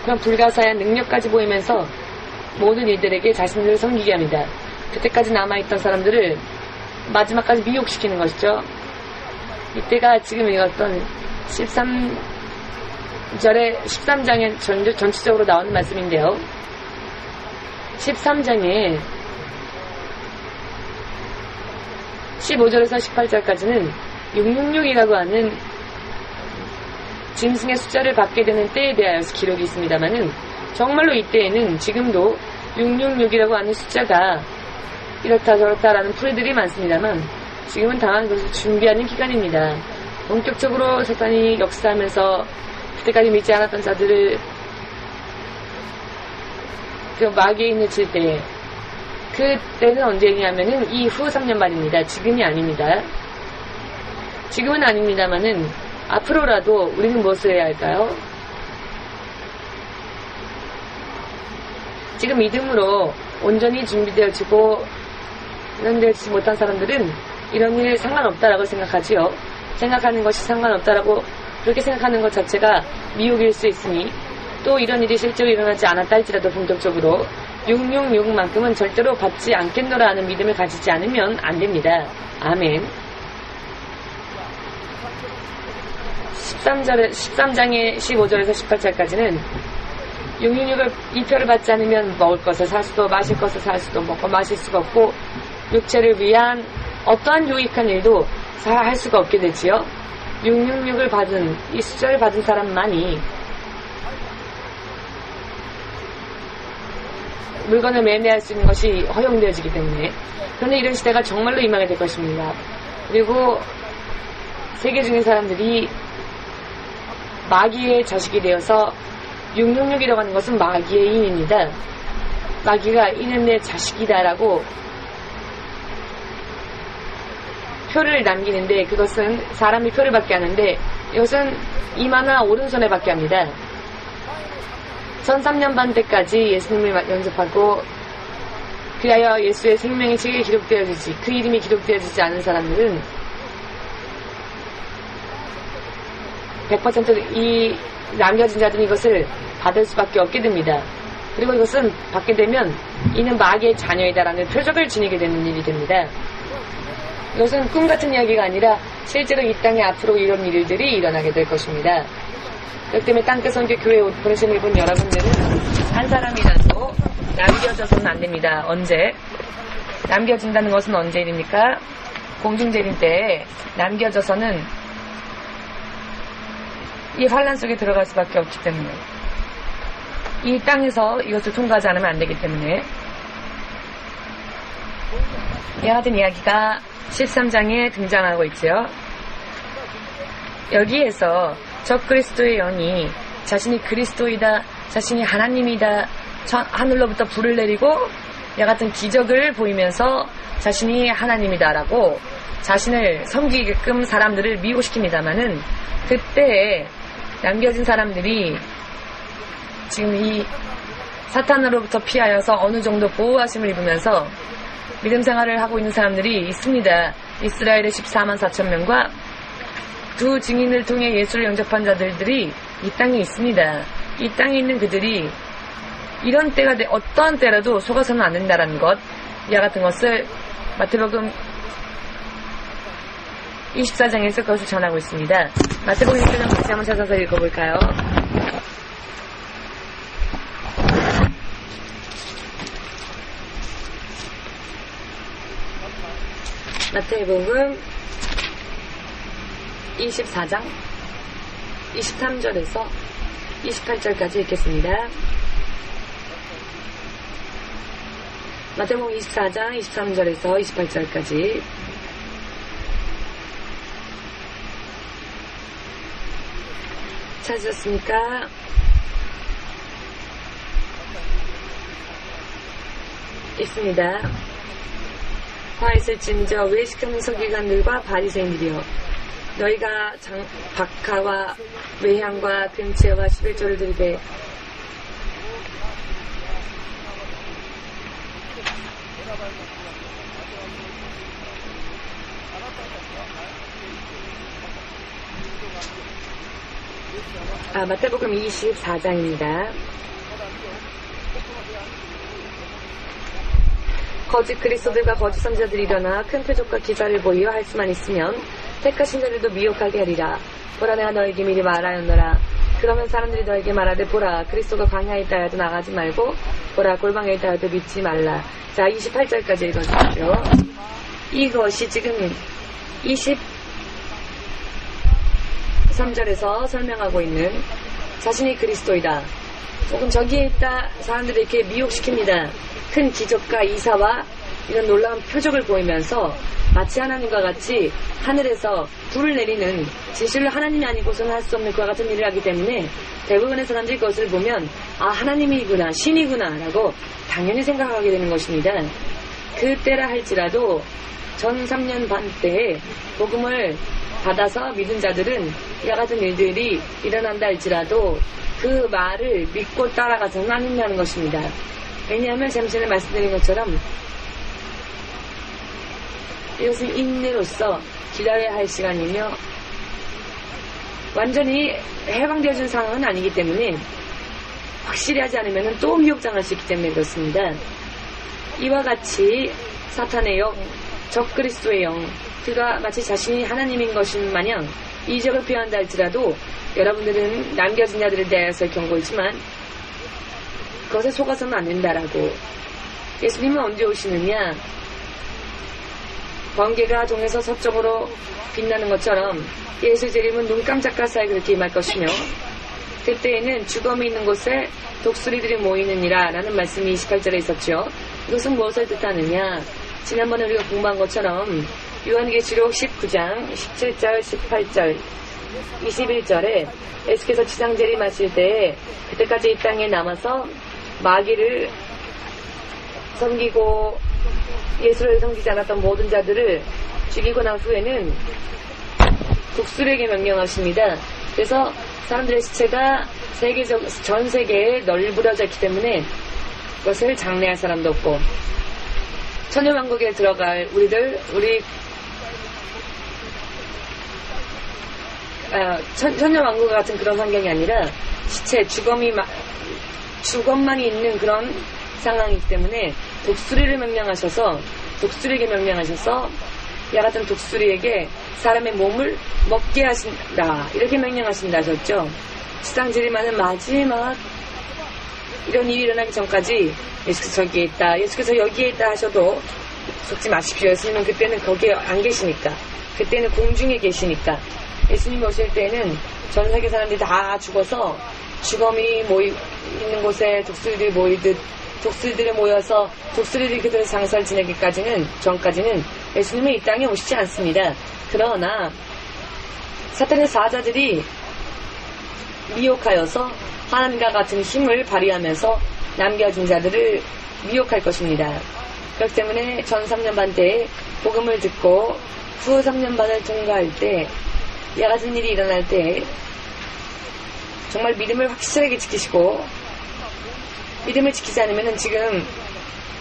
그런 불가사의한 능력까지 보이면서 모든 이들에게 자신들을 섬기게 합니다. 그때까지 남아있던 사람들을 마지막까지 미혹시키는 것이죠. 이때가 지금 읽었던 13장에 전체적으로 나오는 말씀인데요. 13장에 15절에서 18절까지는 666이라고 하는 짐승의 숫자를 받게 되는 때에 대하여서 기록이 있습니다만은, 정말로 이때에는 지금도 666이라고 하는 숫자가 이렇다 저렇다라는 풀이들이 많습니다만, 지금은 다만 그것을 준비하는 기간입니다. 본격적으로 사탄이 역사하면서 그때까지 믿지 않았던 자들을 그 마귀에 인해칠 때, 그때는 언제냐면은 이후 3년 반입니다. 지금이 아닙니다. 지금은 아닙니다만은 앞으로라도 우리는 무엇을 해야 할까요? 지금 믿음으로 온전히 준비되어지고 연되지 못한 사람들은 이런 일 상관없다라고 생각하지요. 생각하는 것이 상관없다라고 그렇게 생각하는 것 자체가 미혹일 수 있으니, 또 이런 일이 실제로 일어나지 않았다 할지라도 본격적으로 666만큼은 절대로 받지 않겠노라 하는 믿음을 가지지 않으면 안 됩니다. 아멘. 13장의 15절에서 18절까지는 666을 이 표를 받지 않으면 먹을 것을 살 수도 마실 것을 살 수도 먹고 마실 수가 없고, 육체를 위한 어떠한 유익한 일도 할 수가 없게 되지요. 666을 받은, 이 숫자를 받은 사람만이 물건을 매매할 수 있는 것이 허용되어지기 때문에, 그런데 이런 시대가 정말로 임하게 될 것입니다. 그리고 세계 중의 사람들이 마귀의 자식이 되어서 666이라고 하는 것은 마귀의 인입니다. 마귀가 이는 내 자식이다라고 표를 남기는데, 그것은 사람이 표를 받게 하는데 이것은 이마나 오른손에 받게 합니다. 전 3년 반 때까지 예수님을 연습하고 그리하여 예수의 생명의 책에 기록되어지지, 그 이름이 기록되어지지 않은 사람들은 100% 이 남겨진 자들은 이것을 받을 수밖에 없게 됩니다. 그리고 이것은 받게 되면 이는 마귀의 자녀이다라는 표적을 지니게 되는 일이 됩니다. 이것은 꿈 같은 이야기가 아니라 실제로 이 땅에 앞으로 이런 일들이 일어나게 될 것입니다. 그렇기 때문에 땅끝 선교 교회 옷 보내심을 입은 여러분들은 한 사람이라도 남겨져서는 안 됩니다. 언제? 남겨진다는 것은 언제 일입니까? 공중재림 때 남겨져서는 이 환란 속에 들어갈 수밖에 없기 때문에, 이 땅에서 이것을 통과하지 않으면 안 되기 때문에, 이와 같은 이야기가 13장에 등장하고 있죠. 여기에서 적그리스도의 영이 자신이 그리스도이다, 자신이 하나님이다, 하늘로부터 불을 내리고 이와 같은 기적을 보이면서 자신이 하나님이다라고 자신을 섬기게끔 사람들을 미혹시킵니다마는, 그때에 남겨진 사람들이 지금 이 사탄으로부터 피하여서 어느 정도 보호하심을 입으면서 믿음 생활을 하고 있는 사람들이 있습니다. 이스라엘의 14만 4천 명과 두 증인을 통해 예수를 영접한 자들이 이 땅에 있습니다. 이 땅에 있는 그들이 이런 때가 어떠한 때라도 속아서는 안 된다는 것, 이와 같은 것을 마태복음 24장에서 그것을 전하고 있습니다. 마태복음 24장 같이 한번 찾아서 읽어볼까요? 마태복음 24장 23절에서 28절까지 읽겠습니다. 마태복음 24장 23절에서 28절까지. 찾으셨습니까? 있습니다. 화 있을진저 왜 시켜는 서기관들과 바리새인들이여 너희가 박하와 외향과 금채와 11조를 들이되 마태복음 24장입니다. 거짓 그리스도들과 거짓 선지자들이 일어나 큰 표적과 기사를 보이어 할 수만 있으면 택하신 자들도 미혹하게 하리라. 보라 내가 너에게 미리 말하였노라. 그러면 사람들이 너에게 말하되 보라 그리스도가 광야에 있다 해도 나가지 말고 보라 골방에 있다 해도 믿지 말라. 자 28절까지 읽어주십시오. 이것이 지금 23절에서 설명하고 있는 자신이 그리스도이다. 혹은 저기에 있다 사람들을 이렇게 미혹시킵니다. 큰 기적과 이사와 이런 놀라운 표적을 보이면서 마치 하나님과 같이 하늘에서 불을 내리는 진실로 하나님이 아니고서는 할 수 없는 그와 같은 일을 하기 때문에 대부분의 사람들이 그것을 보면 신이구나 신이구나 라고 당연히 생각하게 되는 것입니다. 그때라 할지라도 전 3년 반 때에 복음을 받아서 믿은 자들은 이와 같은 일들이 일어난다 할지라도 그 말을 믿고 따라가서는 안 된다는 것입니다. 왜냐하면 잠시 전에 말씀드린 것처럼 이것은 인내로서 기다려야 할 시간이며 완전히 해방되어진 상황은 아니기 때문에 확실히 하지 않으면 또 미혹당할 수 있기 때문에 그렇습니다. 이와 같이 사탄의 영, 적그리스도의 영, 그가 마치 자신이 하나님인 것인 마냥 이적을 표현한다 할지라도 여러분들은 남겨진 자들에 대해서 경고했지만 그것에 속아서는 안 된다라고. 예수님은 언제 오시느냐? 번개가 동에서 서쪽으로 빛나는 것처럼 예수 재림은 눈 깜짝할 사이 그렇게 임할 것이며 그때에는 죽음이 있는 곳에 독수리들이 모이느니라 라는 말씀이 28절에 있었죠. 이것은 무엇을 뜻하느냐? 지난번에 우리가 공부한 것처럼 요한계시록 19장 17절 18절 21절에 예수께서 지상제리 마실 때에 그때까지 이 땅에 남아서 마귀를 섬기고 예수를 섬기지 않았던 모든 자들을 죽이고 난 후에는 독수리에게 명령하십니다. 그래서 사람들의 시체가 전 세계에 널브러져 있기 때문에 그것을 장례할 사람도 없고 천년왕국에 들어갈 천년왕국 같은 그런 환경이 아니라 시체 죽음만이 있는 그런 상황이기 때문에 독수리에게 명령하셔서 야 같은 독수리에게 사람의 몸을 먹게 하신다 이렇게 명령하신다 하셨죠. 지상제림하는 마지막 이런 일이 일어나기 전까지 예수께서 저기에 있다 예수께서 여기에 있다 하셔도 속지 마십시오. 예수님은 그때는 거기에 안 계시니까 그때는 공중에 계시니까 예수님 오실 때는 전 세계 사람들이 다 죽어서 죽음이 있는 곳에 독수리들이 모이듯 독수리들이 모여서 독수리들이 그들의 장사를 지내기까지는 전까지는 예수님은 이 땅에 오시지 않습니다. 그러나 사탄의 사자들이 미혹하여서 하나님과 같은 힘을 발휘하면서 남겨진 자들을 미혹할 것입니다. 그렇기 때문에 전 3년 반 때에 복음을 듣고 후 3년 반을 통과할 때 이와 같은 일이 일어날 때 정말 믿음을 확실하게 지키시고 믿음을 지키지 않으면 지금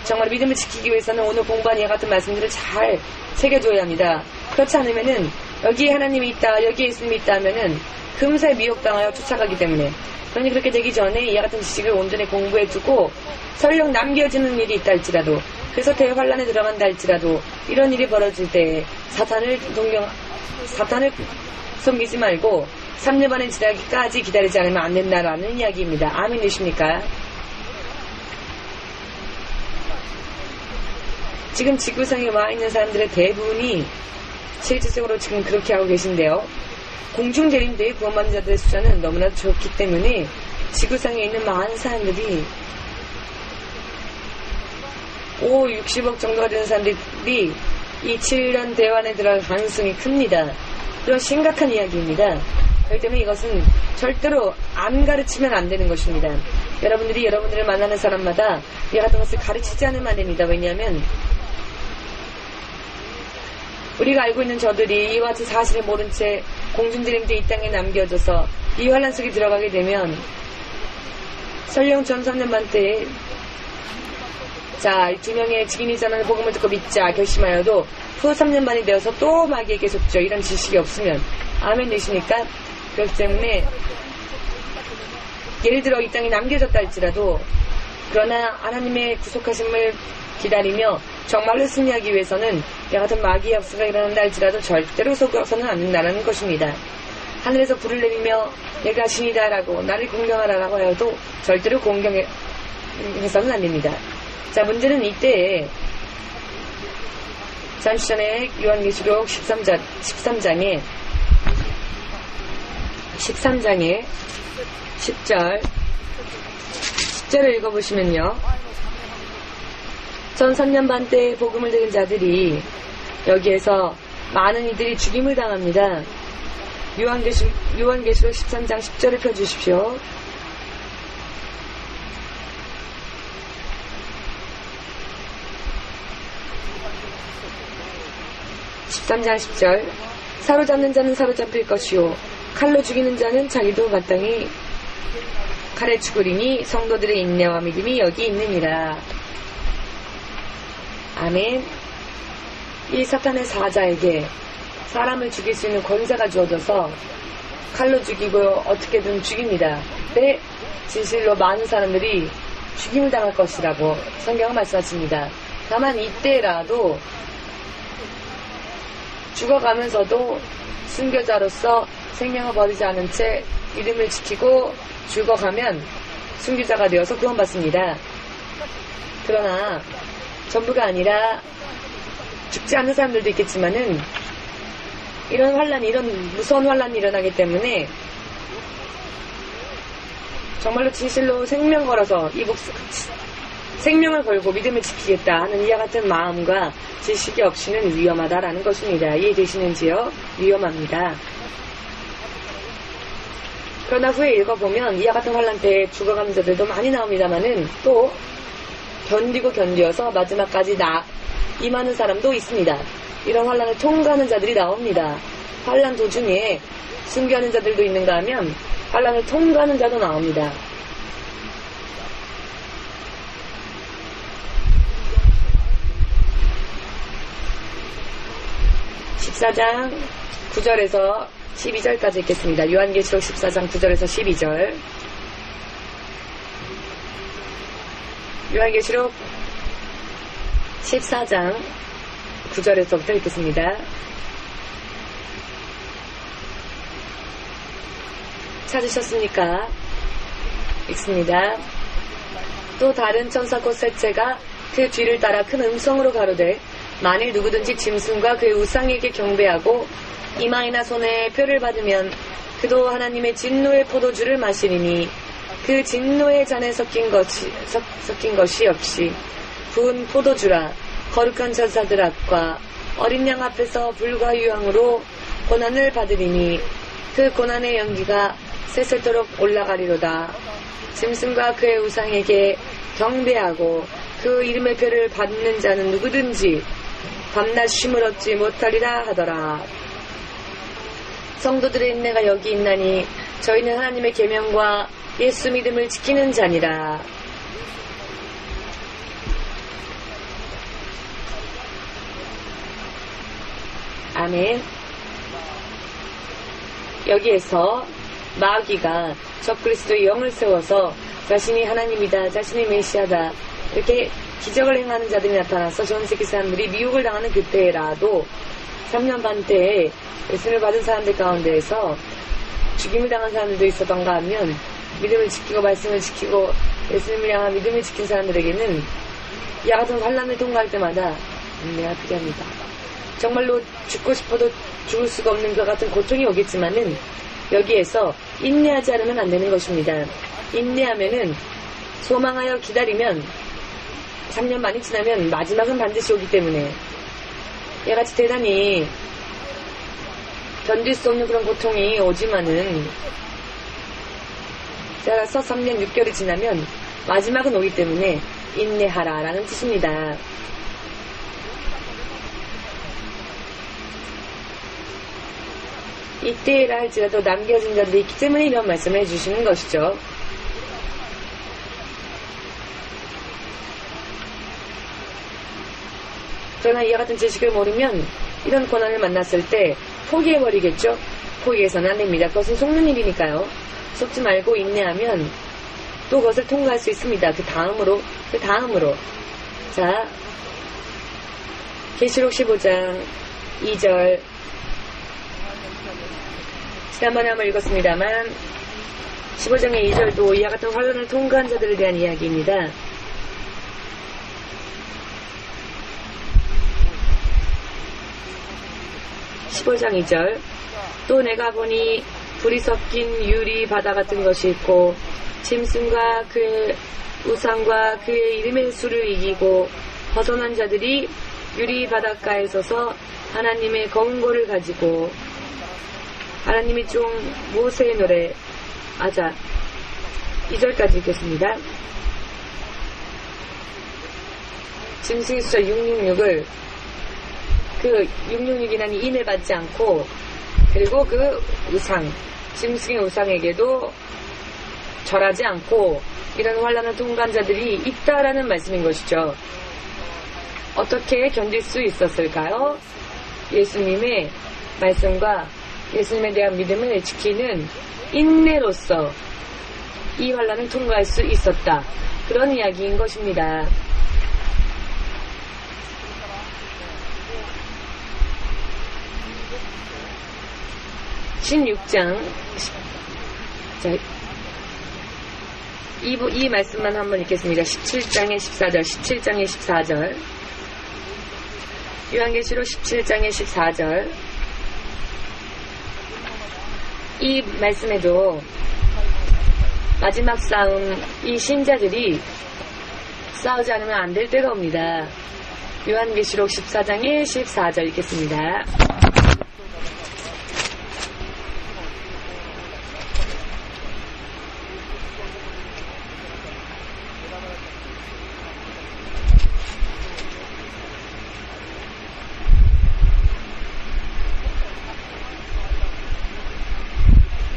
정말 믿음을 지키기 위해서는 오늘 공부한 이와 같은 말씀들을 잘 새겨줘야 합니다. 그렇지 않으면은 여기에 하나님이 있다 여기에 예수님이 있다 하면은 금세 미혹당하여 쫓아가기 때문에 그러니 그렇게 되기 전에 이와 같은 지식을 온전히 공부해두고 설령 남겨지는 일이 있다 할지라도 그래서 대환란에 들어간다 할지라도 이런 일이 벌어질 때 사탄을 섬기지 말고 3년 반에 지나기까지 기다리지 않으면 안 된다라는 이야기입니다. 아멘 되십니까? 지금 지구상에 와 있는 사람들의 대부분이 실질적으로 지금 그렇게 하고 계신데요. 공중재림대의 구원받는 자들의 숫자는 너무나 적기 때문에 지구상에 있는 많은 사람들이 60억 정도가 되는 사람들이 이 7년 대환에 들어갈 가능성이 큽니다. 그런 심각한 이야기입니다. 그렇기 때문에 이것은 절대로 안 가르치면 안 되는 것입니다. 여러분들이 여러분들을 만나는 사람마다 이 같은 것을 가르치지 않으면 안 됩니다. 왜냐하면 우리가 알고 있는 저들이 이와 같이 사실을 모른 채 공중들임대 이 땅에 남겨져서 이 환란 속에 들어가게 되면 설령 전 3년 반 때에 자, 2명의 증인이 전하는 복음을 듣고 믿자 결심하여도 후 3년 반이 되어서 또 마귀에게 속죠. 이런 지식이 없으면 아멘 되십니까? 그렇기 때문에 예를 들어 이 땅에 남겨졌다 할지라도 그러나 하나님의 구속하심을 기다리며 정말로 승리하기 위해서는 이와 같은 마귀의 역사가 일어난다 할지라도 절대로 속아서는 안 된다는 것입니다. 하늘에서 불을 내리며 내가 신이다라고 나를 공경하라라고 하여도 절대로 공경해서는 안 됩니다. 자, 문제는 이때에 잠시 전에 요한계시록 13장에 10절을 읽어보시면요. 전 3년 반 때 복음을 들은 자들이 여기에서 많은 이들이 죽임을 당합니다. 요한계시록 13장 10절을 펴주십시오. 13장 10절 사로잡는 자는 사로잡힐 것이요 칼로 죽이는 자는 자기도 마땅히 칼에 죽으리니 성도들의 인내와 믿음이 여기 있느니라. 아멘. 이 사탄의 사자에게 사람을 죽일 수 있는 권세가 주어져서 칼로 죽이고 어떻게든 죽입니다. 근데 진실로 많은 사람들이 죽임을 당할 것이라고 성경은 말씀하십니다. 다만 이때라도 죽어가면서도 순교자로서 생명을 버리지 않은 채 믿음을 지키고 죽어가면 순교자가 되어서 구원받습니다. 그러나 전부가 아니라 죽지 않는 사람들도 있겠지만은 이런 무서운 환란이 일어나기 때문에 정말로 진실로 생명 걸어서 생명을 걸고 믿음을 지키겠다 하는 이와 같은 마음과 지식이 없이는 위험하다라는 것입니다. 이해되시는지요? 위험합니다. 그러나 후에 읽어보면 이와 같은 환란 때에 죽어가는 자들도 많이 나옵니다만은 또 견디어서 마지막까지 임하는 사람도 있습니다. 이런 환란을 통과하는 자들이 나옵니다. 환란 도중에 순교하는 자들도 있는가 하면 환란을 통과하는 자도 나옵니다. 14장 9절에서 12절까지 읽겠습니다. 요한계시록 14장 9절에서 12절. 요한계시록 14장 9절에서부터 읽겠습니다. 찾으셨습니까? 읽습니다. 또 다른 천사 곧 셋째가 그 뒤를 따라 큰 음성으로 가로되 만일 누구든지 짐승과 그의 우상에게 경배하고 이마이나 손에 표를 받으면 그도 하나님의 진노의 포도주를 마시리니 그 진노의 잔에 섞인 것이 역시 부은 포도주라. 거룩한 전사들 앞과 어린 양 앞에서 불과 유황으로 고난을 받으리니 그 고난의 연기가 새새도록 올라가리로다. 짐승과 그의 우상에게 경배하고 그 이름의 표를 받는 자는 누구든지 밤낮 쉼을 얻지 못하리라 하더라. 성도들의 인내가 여기 있나니 저희는 하나님의 계명과 예수 믿음을 지키는 자니라. 아멘. 여기에서 마귀가 적그리스도의 영을 세워서 자신이 하나님이다, 자신이 메시아다 이렇게 기적을 행하는 자들이 나타나서 전 세계 사람들이 미혹을 당하는 그때라도 3년 반 때에 예수를 받은 사람들 가운데에서 죽임을 당한 사람들도 있었던가 하면 믿음을 지키고 말씀을 지키고 예수님을 향한 믿음을 지킨 사람들에게는 이와 같은 환란을 통과할 때마다 인내가 필요합니다. 정말로 죽고 싶어도 죽을 수가 없는 그 같은 고통이 오겠지만은 여기에서 인내하지 않으면 안 되는 것입니다. 인내하면은 소망하여 기다리면 3년 많이 지나면 마지막은 반드시 오기 때문에 이같이 대단히 견딜 수 없는 그런 고통이 오지만은 따라서 3년 6개월이 지나면 마지막은 오기 때문에 인내하라 라는 뜻입니다. 이때라 할지라도 남겨진 자들이 있기 때문에 이런 말씀을 해주시는 것이죠. 그러나 이와 같은 지식을 모르면 이런 고난을 만났을 때 포기해버리겠죠? 포기해서는 안 됩니다. 그것은 속는 일이니까요. 속지 말고 인내하면 또 그것을 통과할 수 있습니다. 그 다음으로. 자, 계시록 15장 2절. 지난번에 한번 읽었습니다만 15장의 2절도 이와 같은 환난을 통과한 자들에 대한 이야기입니다. (15장 2절) 또 내가 보니 불이 섞인 유리 바다 같은 것이 있고 짐승과 그의 우상과 그의 이름의 수를 이기고 벗어난 자들이 유리 바닷가에 서서 하나님의 검은고를 가지고 하나님이 종 모세의 노래 아자 2절까지 읽겠습니다. 짐승의 숫자 666을 그 666이라는 인을 받지 않고 그리고 그 우상 짐승의 우상에게도 절하지 않고 이런 환난을 통과한 자들이 있다라는 말씀인 것이죠. 어떻게 견딜 수 있었을까요? 예수님의 말씀과 예수님에 대한 믿음을 지키는 인내로서 이 환난을 통과할 수 있었다. 그런 이야기인 것입니다. (16장) 자, 이 말씀만 한번 읽겠습니다. 17장의 14절 요한계시록 17장의 14절 이 말씀에도 마지막 싸움 이 신자들이 싸우지 않으면 안 될 때가 옵니다. 요한계시록 14장의 14절 읽겠습니다.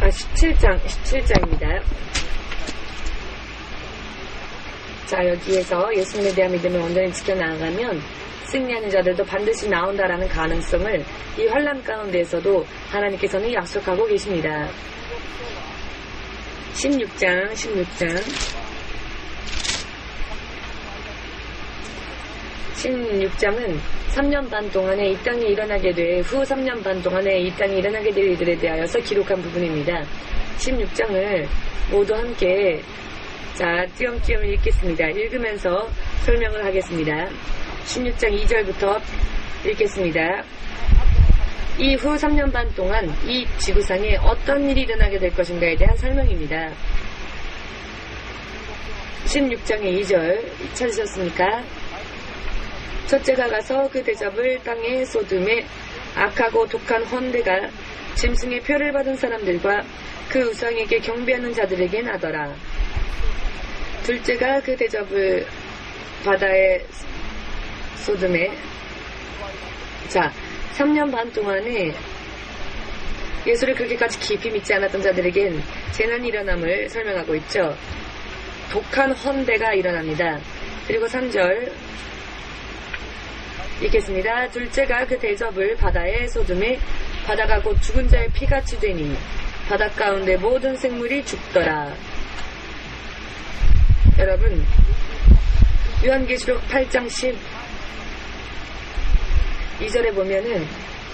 아, 17장입니다. 자, 여기에서 예수님에 대한 믿음을 온전히 지켜나가면 승리하는 자들도 반드시 나온다라는 가능성을 이 환난 가운데에서도 하나님께서는 약속하고 계십니다. 16장 16장은 3년 반 동안에 이 땅이 일어나게 돼 후 3년 반 동안에 이 땅이 일어나게 될 일들에 대하여서 기록한 부분입니다. 16장을 모두 함께 자 띄엄띄엄 읽겠습니다. 읽으면서 설명을 하겠습니다. 16장 2절부터 읽겠습니다. 이후 3년 반 동안 이 지구상에 어떤 일이 일어나게 될 것인가에 대한 설명입니다. 16장의 2절 찾으셨습니까? 첫째가 가서 그 대접을 땅에 쏟음에 악하고 독한 헌대가 짐승의 표를 받은 사람들과 그 우상에게 경배하는 자들에게 나더라. 둘째가 그 대접을 바다에 쏟음에 자 3년 반 동안에 예수를 그렇게까지 깊이 믿지 않았던 자들에겐 재난이 일어남을 설명하고 있죠. 독한 헌대가 일어납니다. 그리고 3절 읽겠습니다. 둘째가 그 대접을 바다에 쏟음에 바다가 곧 죽은 자의 피같이 되니 바다 가운데 모든 생물이 죽더라. 여러분 요한계시록 8장 12절에 보면은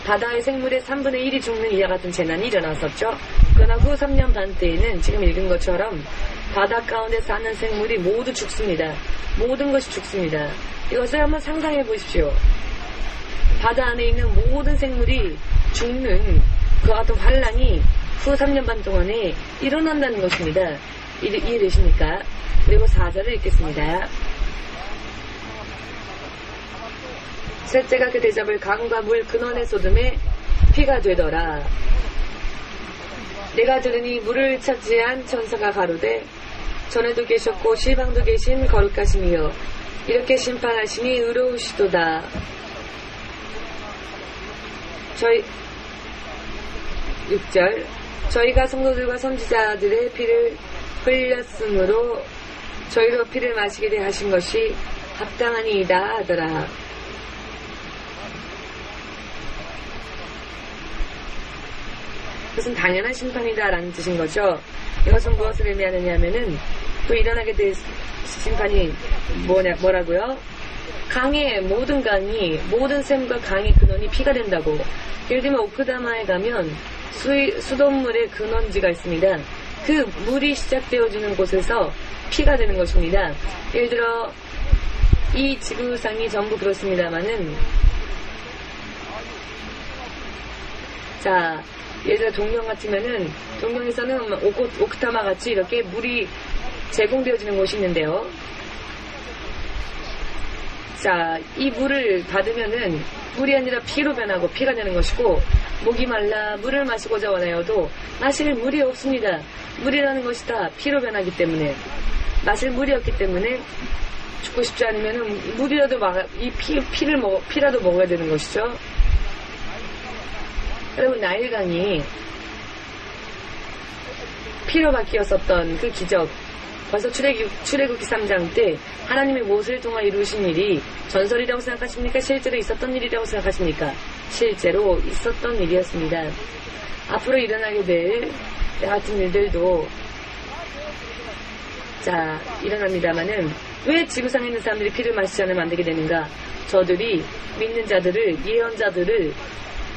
바다의 생물의 3분의 1이 죽는 이와 같은 재난이 일어났었죠. 그러나 후 3년 반 때에는 지금 읽은 것처럼 바다 가운데 사는 생물이 모두 죽습니다. 모든 것이 죽습니다. 이것을 한번 상상해 보십시오. 바다 안에 있는 모든 생물이 죽는 그와 같은 환란이 후 3년 반 동안에 일어난다는 것입니다. 이해되십니까? 그리고 4절을 읽겠습니다. 셋째가 그 대접을 강과 물 근원에 쏟음에 피가 되더라. 내가 들으니 물을 차지한 천사가 가로되 전에도 계셨고 실방도 계신 거룩하심이요 이렇게 심판하시니 의로우시도다. 저희 6절 저희가 성도들과 선지자들의 피를 흘렸으므로 저희로 피를 마시게 하신 것이 합당하니이다 하더라. 그것은 당연한 심판이다라는 뜻인 거죠. 이것은 무엇을 의미하느냐 하면은 또 일어나게 될 심판이 뭐라고요? 강의 모든 강이 모든 샘과 강의 근원이 피가 된다고. 예를 들면 오크다마에 가면 수돗물의 근원지가 있습니다. 그 물이 시작되어지는 곳에서 피가 되는 것입니다. 예를 들어 이 지구상이 전부 그렇습니다만은 자 예를 들어 동경 같으면은 동경에서는 오크타마 같이 이렇게 물이 제공되어지는 곳이 있는데요. 자, 이 물을 받으면은 물이 아니라 피로 변하고 피가 되는 것이고 목이 말라 물을 마시고자 원하여도 마실 물이 없습니다. 물이라는 것이 다 피로 변하기 때문에 마실 물이 없기 때문에 죽고 싶지 않으면은 물이라도 피라도 먹어야 되는 것이죠. 여러분 나일강이 피로 바뀌었었던 그 기적 벌써 출애굽기 3장 때 하나님의 모세를 통해 이루신 일이 전설이라고 생각하십니까? 실제로 있었던 일이라고 생각하십니까? 실제로 있었던 일이었습니다. 앞으로 일어나게 될 같은 일들도 자 일어납니다마는 왜 지구상에 있는 사람들이 피를 마시지 않으면 안 되게 되는가? 저들이 믿는 자들을 예언자들을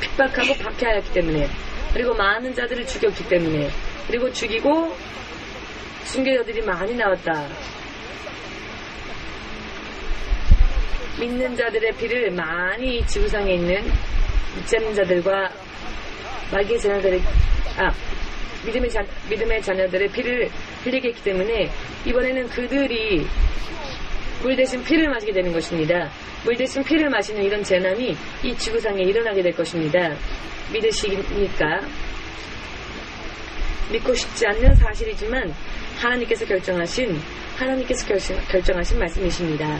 핍박하고 박해하였기 때문에 그리고 많은 자들을 죽였기 때문에 그리고 죽이고 순교자들이 많이 나왔다. 믿는 자들의 피를 많이 지구상에 있는 믿지 않는 자들과 마귀의 자녀들의 믿음의 자녀들의 피를 흘리게 했기 때문에 이번에는 그들이 물 대신 피를 마시게 되는 것입니다. 물 대신 피를 마시는 이런 재난이 이 지구상에 일어나게 될 것입니다. 믿으시니까 믿고 싶지 않는 사실이지만 하나님께서 결정하신 말씀이십니다.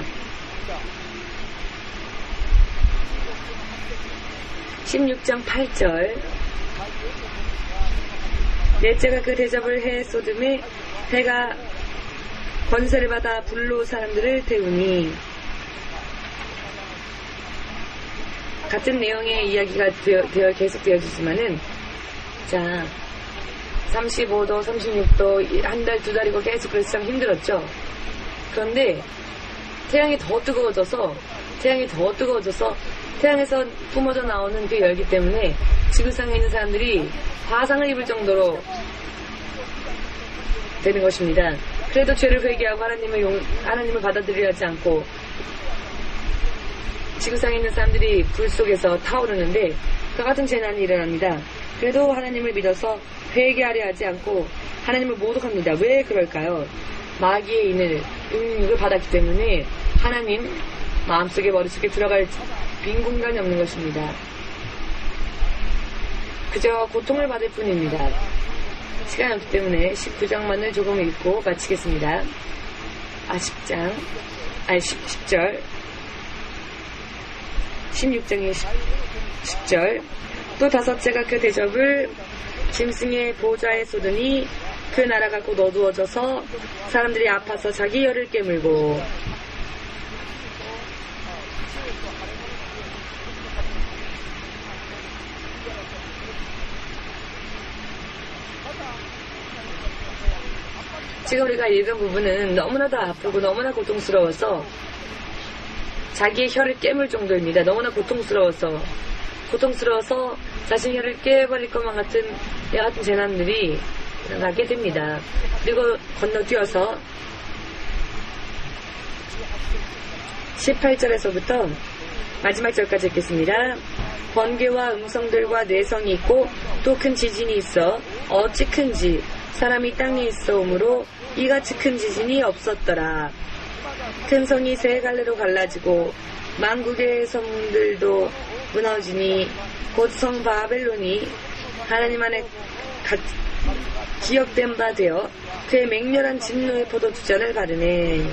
16장 8절 넷째가 그 대접을 해 소돔에 해가 권세를 받아 불로 사람들을 태우니 같은 내용의 이야기가 계속 되어지지만은 자 35도, 36도, 한 달, 두 달이고 계속 그래서 참 힘들었죠. 그런데 태양이 더 뜨거워져서 태양에서 뿜어져 나오는 그 열기 때문에 지구상에 있는 사람들이 화상을 입을 정도로 되는 것입니다. 그래도 죄를 회개하고 하나님을 받아들이려 하지 않고 지구상에 있는 사람들이 불 속에서 타오르는데 그 같은 재난이 일어납니다. 그래도 하나님을 믿어서 회개하려 하지 않고 하나님을 모독합니다. 왜 그럴까요? 마귀의 인을 받았기 때문에 하나님 마음속에 머릿속에 들어갈 빈 공간이 없는 것입니다. 그저 고통을 받을 뿐입니다. 시간이 없기 때문에 19장만을 조금 읽고 마치겠습니다. 10절 16장의 10절 또 다섯째가 그 대접을 짐승의 보좌에 쏟으니 그 나라가 곧 어두워져서 사람들이 아파서 자기 혀를 깨물고 지금 우리가 읽은 부분은 너무나도 아프고 너무나 고통스러워서 자기의 혀를 깨물 정도입니다. 너무나 고통스러워서 자신의 혀를 깨버릴 것만 같은 같은 재난들이 일어나게 됩니다. 그리고 건너뛰어서 18절에서부터 마지막 절까지 읽겠습니다. 번개와 음성들과 내성이 있고 또 큰 지진이 있어 어찌 큰지 사람이 땅에 있어오므로 이같이 큰 지진이 없었더라. 큰 성이 세 갈래로 갈라지고 만국의 성들도 무너지니 곧 성 바벨론이 하나님 안에 기억된 바 되어 그의 맹렬한 진노의 포도 두 잔을 바르네.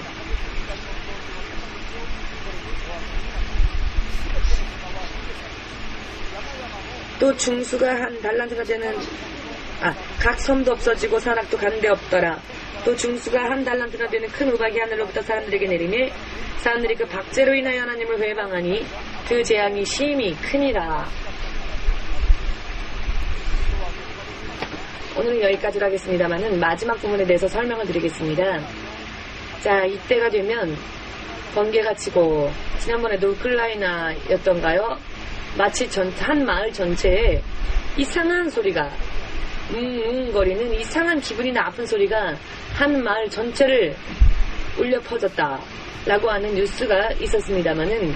또 중수가 한 달란트가 되는 각 섬도 없어지고 산악도 간데 없더라. 또 중수가 한 달란트가 되는 큰 우박이 하늘로부터 사람들에게 내리매 사람들이 그 박제로 인하여 하나님을 회방하니 그 재앙이 심히 크니라. 오늘은 여기까지로 하겠습니다만은 마지막 부분에 대해서 설명을 드리겠습니다. 자, 이때가 되면 번개가 치고 지난번에도 우클라이나였던가요? 마치 한 마을 전체에 이상한 소리가 거리는 이상한 기분이 나쁜 소리가 한 마을 전체를 울려 퍼졌다 라고 하는 뉴스가 있었습니다만은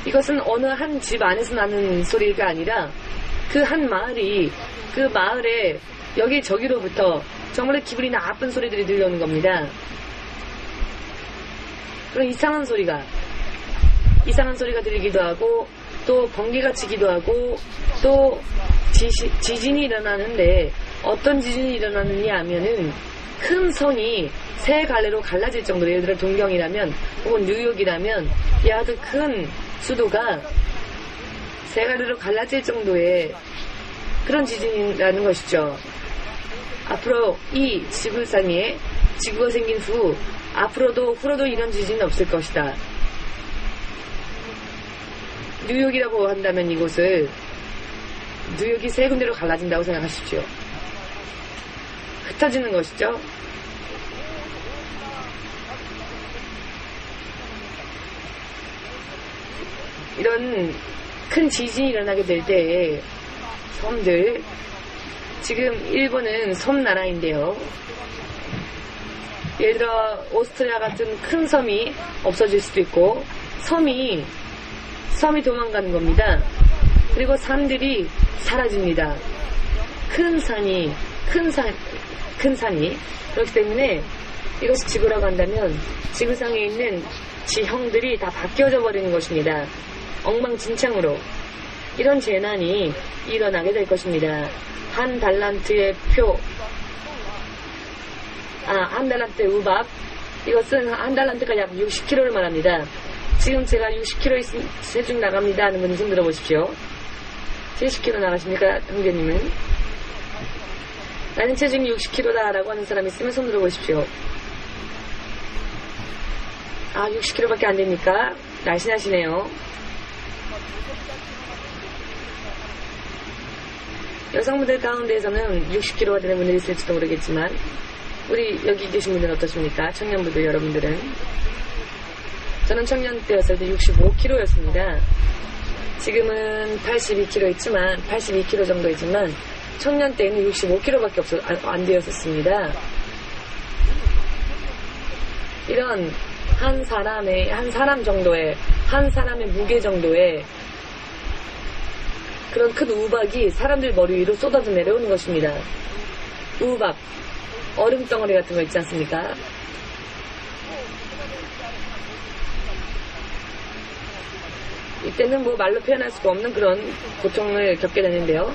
이것은 어느 한 집 안에서 나는 소리가 아니라 그 한 마을이 그 마을에 여기저기로부터 정말 기분이 나쁜 소리들이 들려오는 겁니다. 그런 이상한 소리가 들리기도 하고 또 번개가 치기도 하고 또 지진이 일어나는데 어떤 지진이 일어나느냐 하면은 큰 성이 세 갈래로 갈라질 정도로 예를 들어 동경이라면 혹은 뉴욕이라면 이 아주 큰 수도가 세 갈래로 갈라질 정도의 그런 지진이라는 것이죠. 앞으로 이 지구상에 지구가 생긴 후 후로도 이런 지진은 없을 것이다. 뉴욕이라고 한다면 이곳을 뉴욕이 세 군데로 갈라진다고 생각하십시오. 흩어지는 것이죠. 이런 큰 지진이 일어나게 될 때에 섬들, 지금 일본은 섬나라인데요. 예를 들어 오스트리아 같은 큰 섬이 없어질 수도 있고 섬이 도망가는 겁니다. 그리고 산들이 사라집니다. 큰 산이 그렇기 때문에 이것이 지구라고 한다면 지구상에 있는 지형들이 다 바뀌어져 버리는 것입니다. 엉망진창으로 이런 재난이 일어나게 될 것입니다. 한 달란트의 한 달란트의 우박, 이것은 한 달란트가 약 60kg를 말합니다. 지금 제가 60kg 체중 나갑니다 하는 분이 손 들어보십시오. 70kg 나가십니까? 형제님은? 나는 체중이 60kg다 라고 하는 사람이 있으면 손 들어보십시오. 60kg밖에 안 됩니까? 날씬하시네요. 여성분들 가운데에서는 60kg가 되는 분들이 있을지도 모르겠지만 우리 여기 계신 분들은 어떠십니까? 청년분들 여러분들은. 저는 청년 때였을 때 65kg였습니다. 지금은 82kg 있지만 82kg 정도이지만 청년 때는 65kg밖에 안 되었었습니다. 이런 한 사람의 무게 정도의 그런 큰 우박이 사람들 머리 위로 쏟아져 내려오는 것입니다. 우박, 얼음덩어리 같은 거 있지 않습니까? 이때는 말로 표현할 수가 없는 그런 고통을 겪게 되는데요.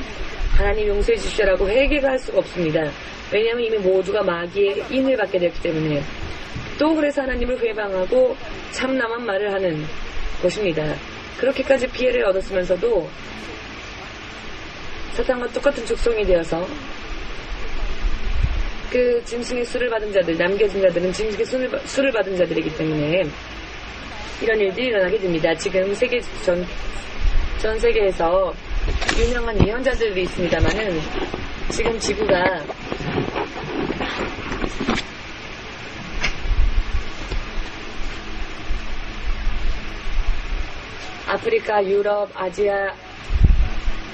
하나님 용서해 주시라고 회개가 할 수가 없습니다. 왜냐하면 이미 모두가 마귀의 인을 받게 되었기 때문에. 또 그래서 하나님을 회방하고 참남한 말을 하는 것입니다. 그렇게까지 피해를 얻었으면서도 사탄과 똑같은 족속이 되어서 그 짐승의 수를 받은 자들, 남겨진 자들은 짐승의 수를 받은 자들이기 때문에 이런 일들이 일어나게 됩니다. 지금 전 세계에서 유명한 예언자들이 있습니다만은 지금 지구가 아프리카, 유럽, 아시아,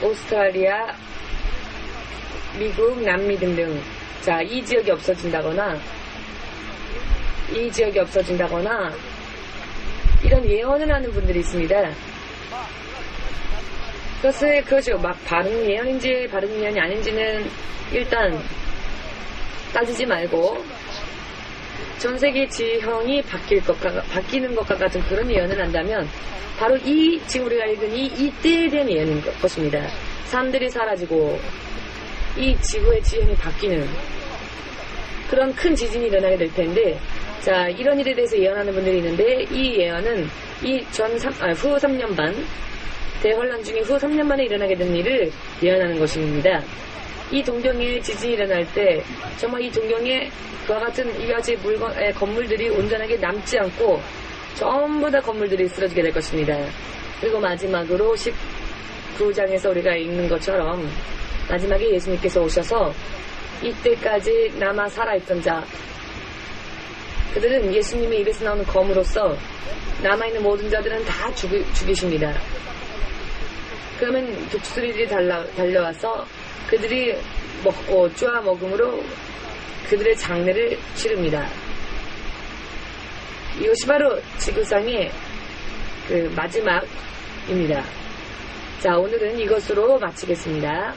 오스트랄리아, 미국, 남미 등등 이 지역이 없어진다거나 이런 예언을 하는 분들이 있습니다. 그것이 바른 예언인지 바른 예언이 아닌지는 일단 따지지 말고 전 세계 지형이 바뀌는 것과 같은 그런 예언을 한다면 바로 지금 우리가 읽은 이때에 대한 예언인 것입니다. 삶들이 사라지고 이 지구의 지형이 바뀌는 그런 큰 지진이 일어나게 될 텐데, 자, 이런 일에 대해서 예언하는 분들이 있는데, 이 예언은 후 3년 반, 대환란 중에 후 3년 만에 일어나게 된 일을 예언하는 것입니다. 이 동경에 지진이 일어날 때 정말 이 동경에 그와 같은 이가지 건물들이 온전하게 남지 않고 전부 다 건물들이 쓰러지게 될 것입니다. 그리고 마지막으로 19장에서 우리가 읽는 것처럼 마지막에 예수님께서 오셔서 이때까지 남아 살아있던 자, 그들은 예수님의 입에서 나오는 검으로써 남아있는 모든 자들은 다 죽이십니다. 그러면 독수리들이 달려와서 그들이 먹고 쪼아 먹음으로 그들의 장례를 치릅니다. 이것이 바로 지구상의 그 마지막입니다. 자, 오늘은 이것으로 마치겠습니다.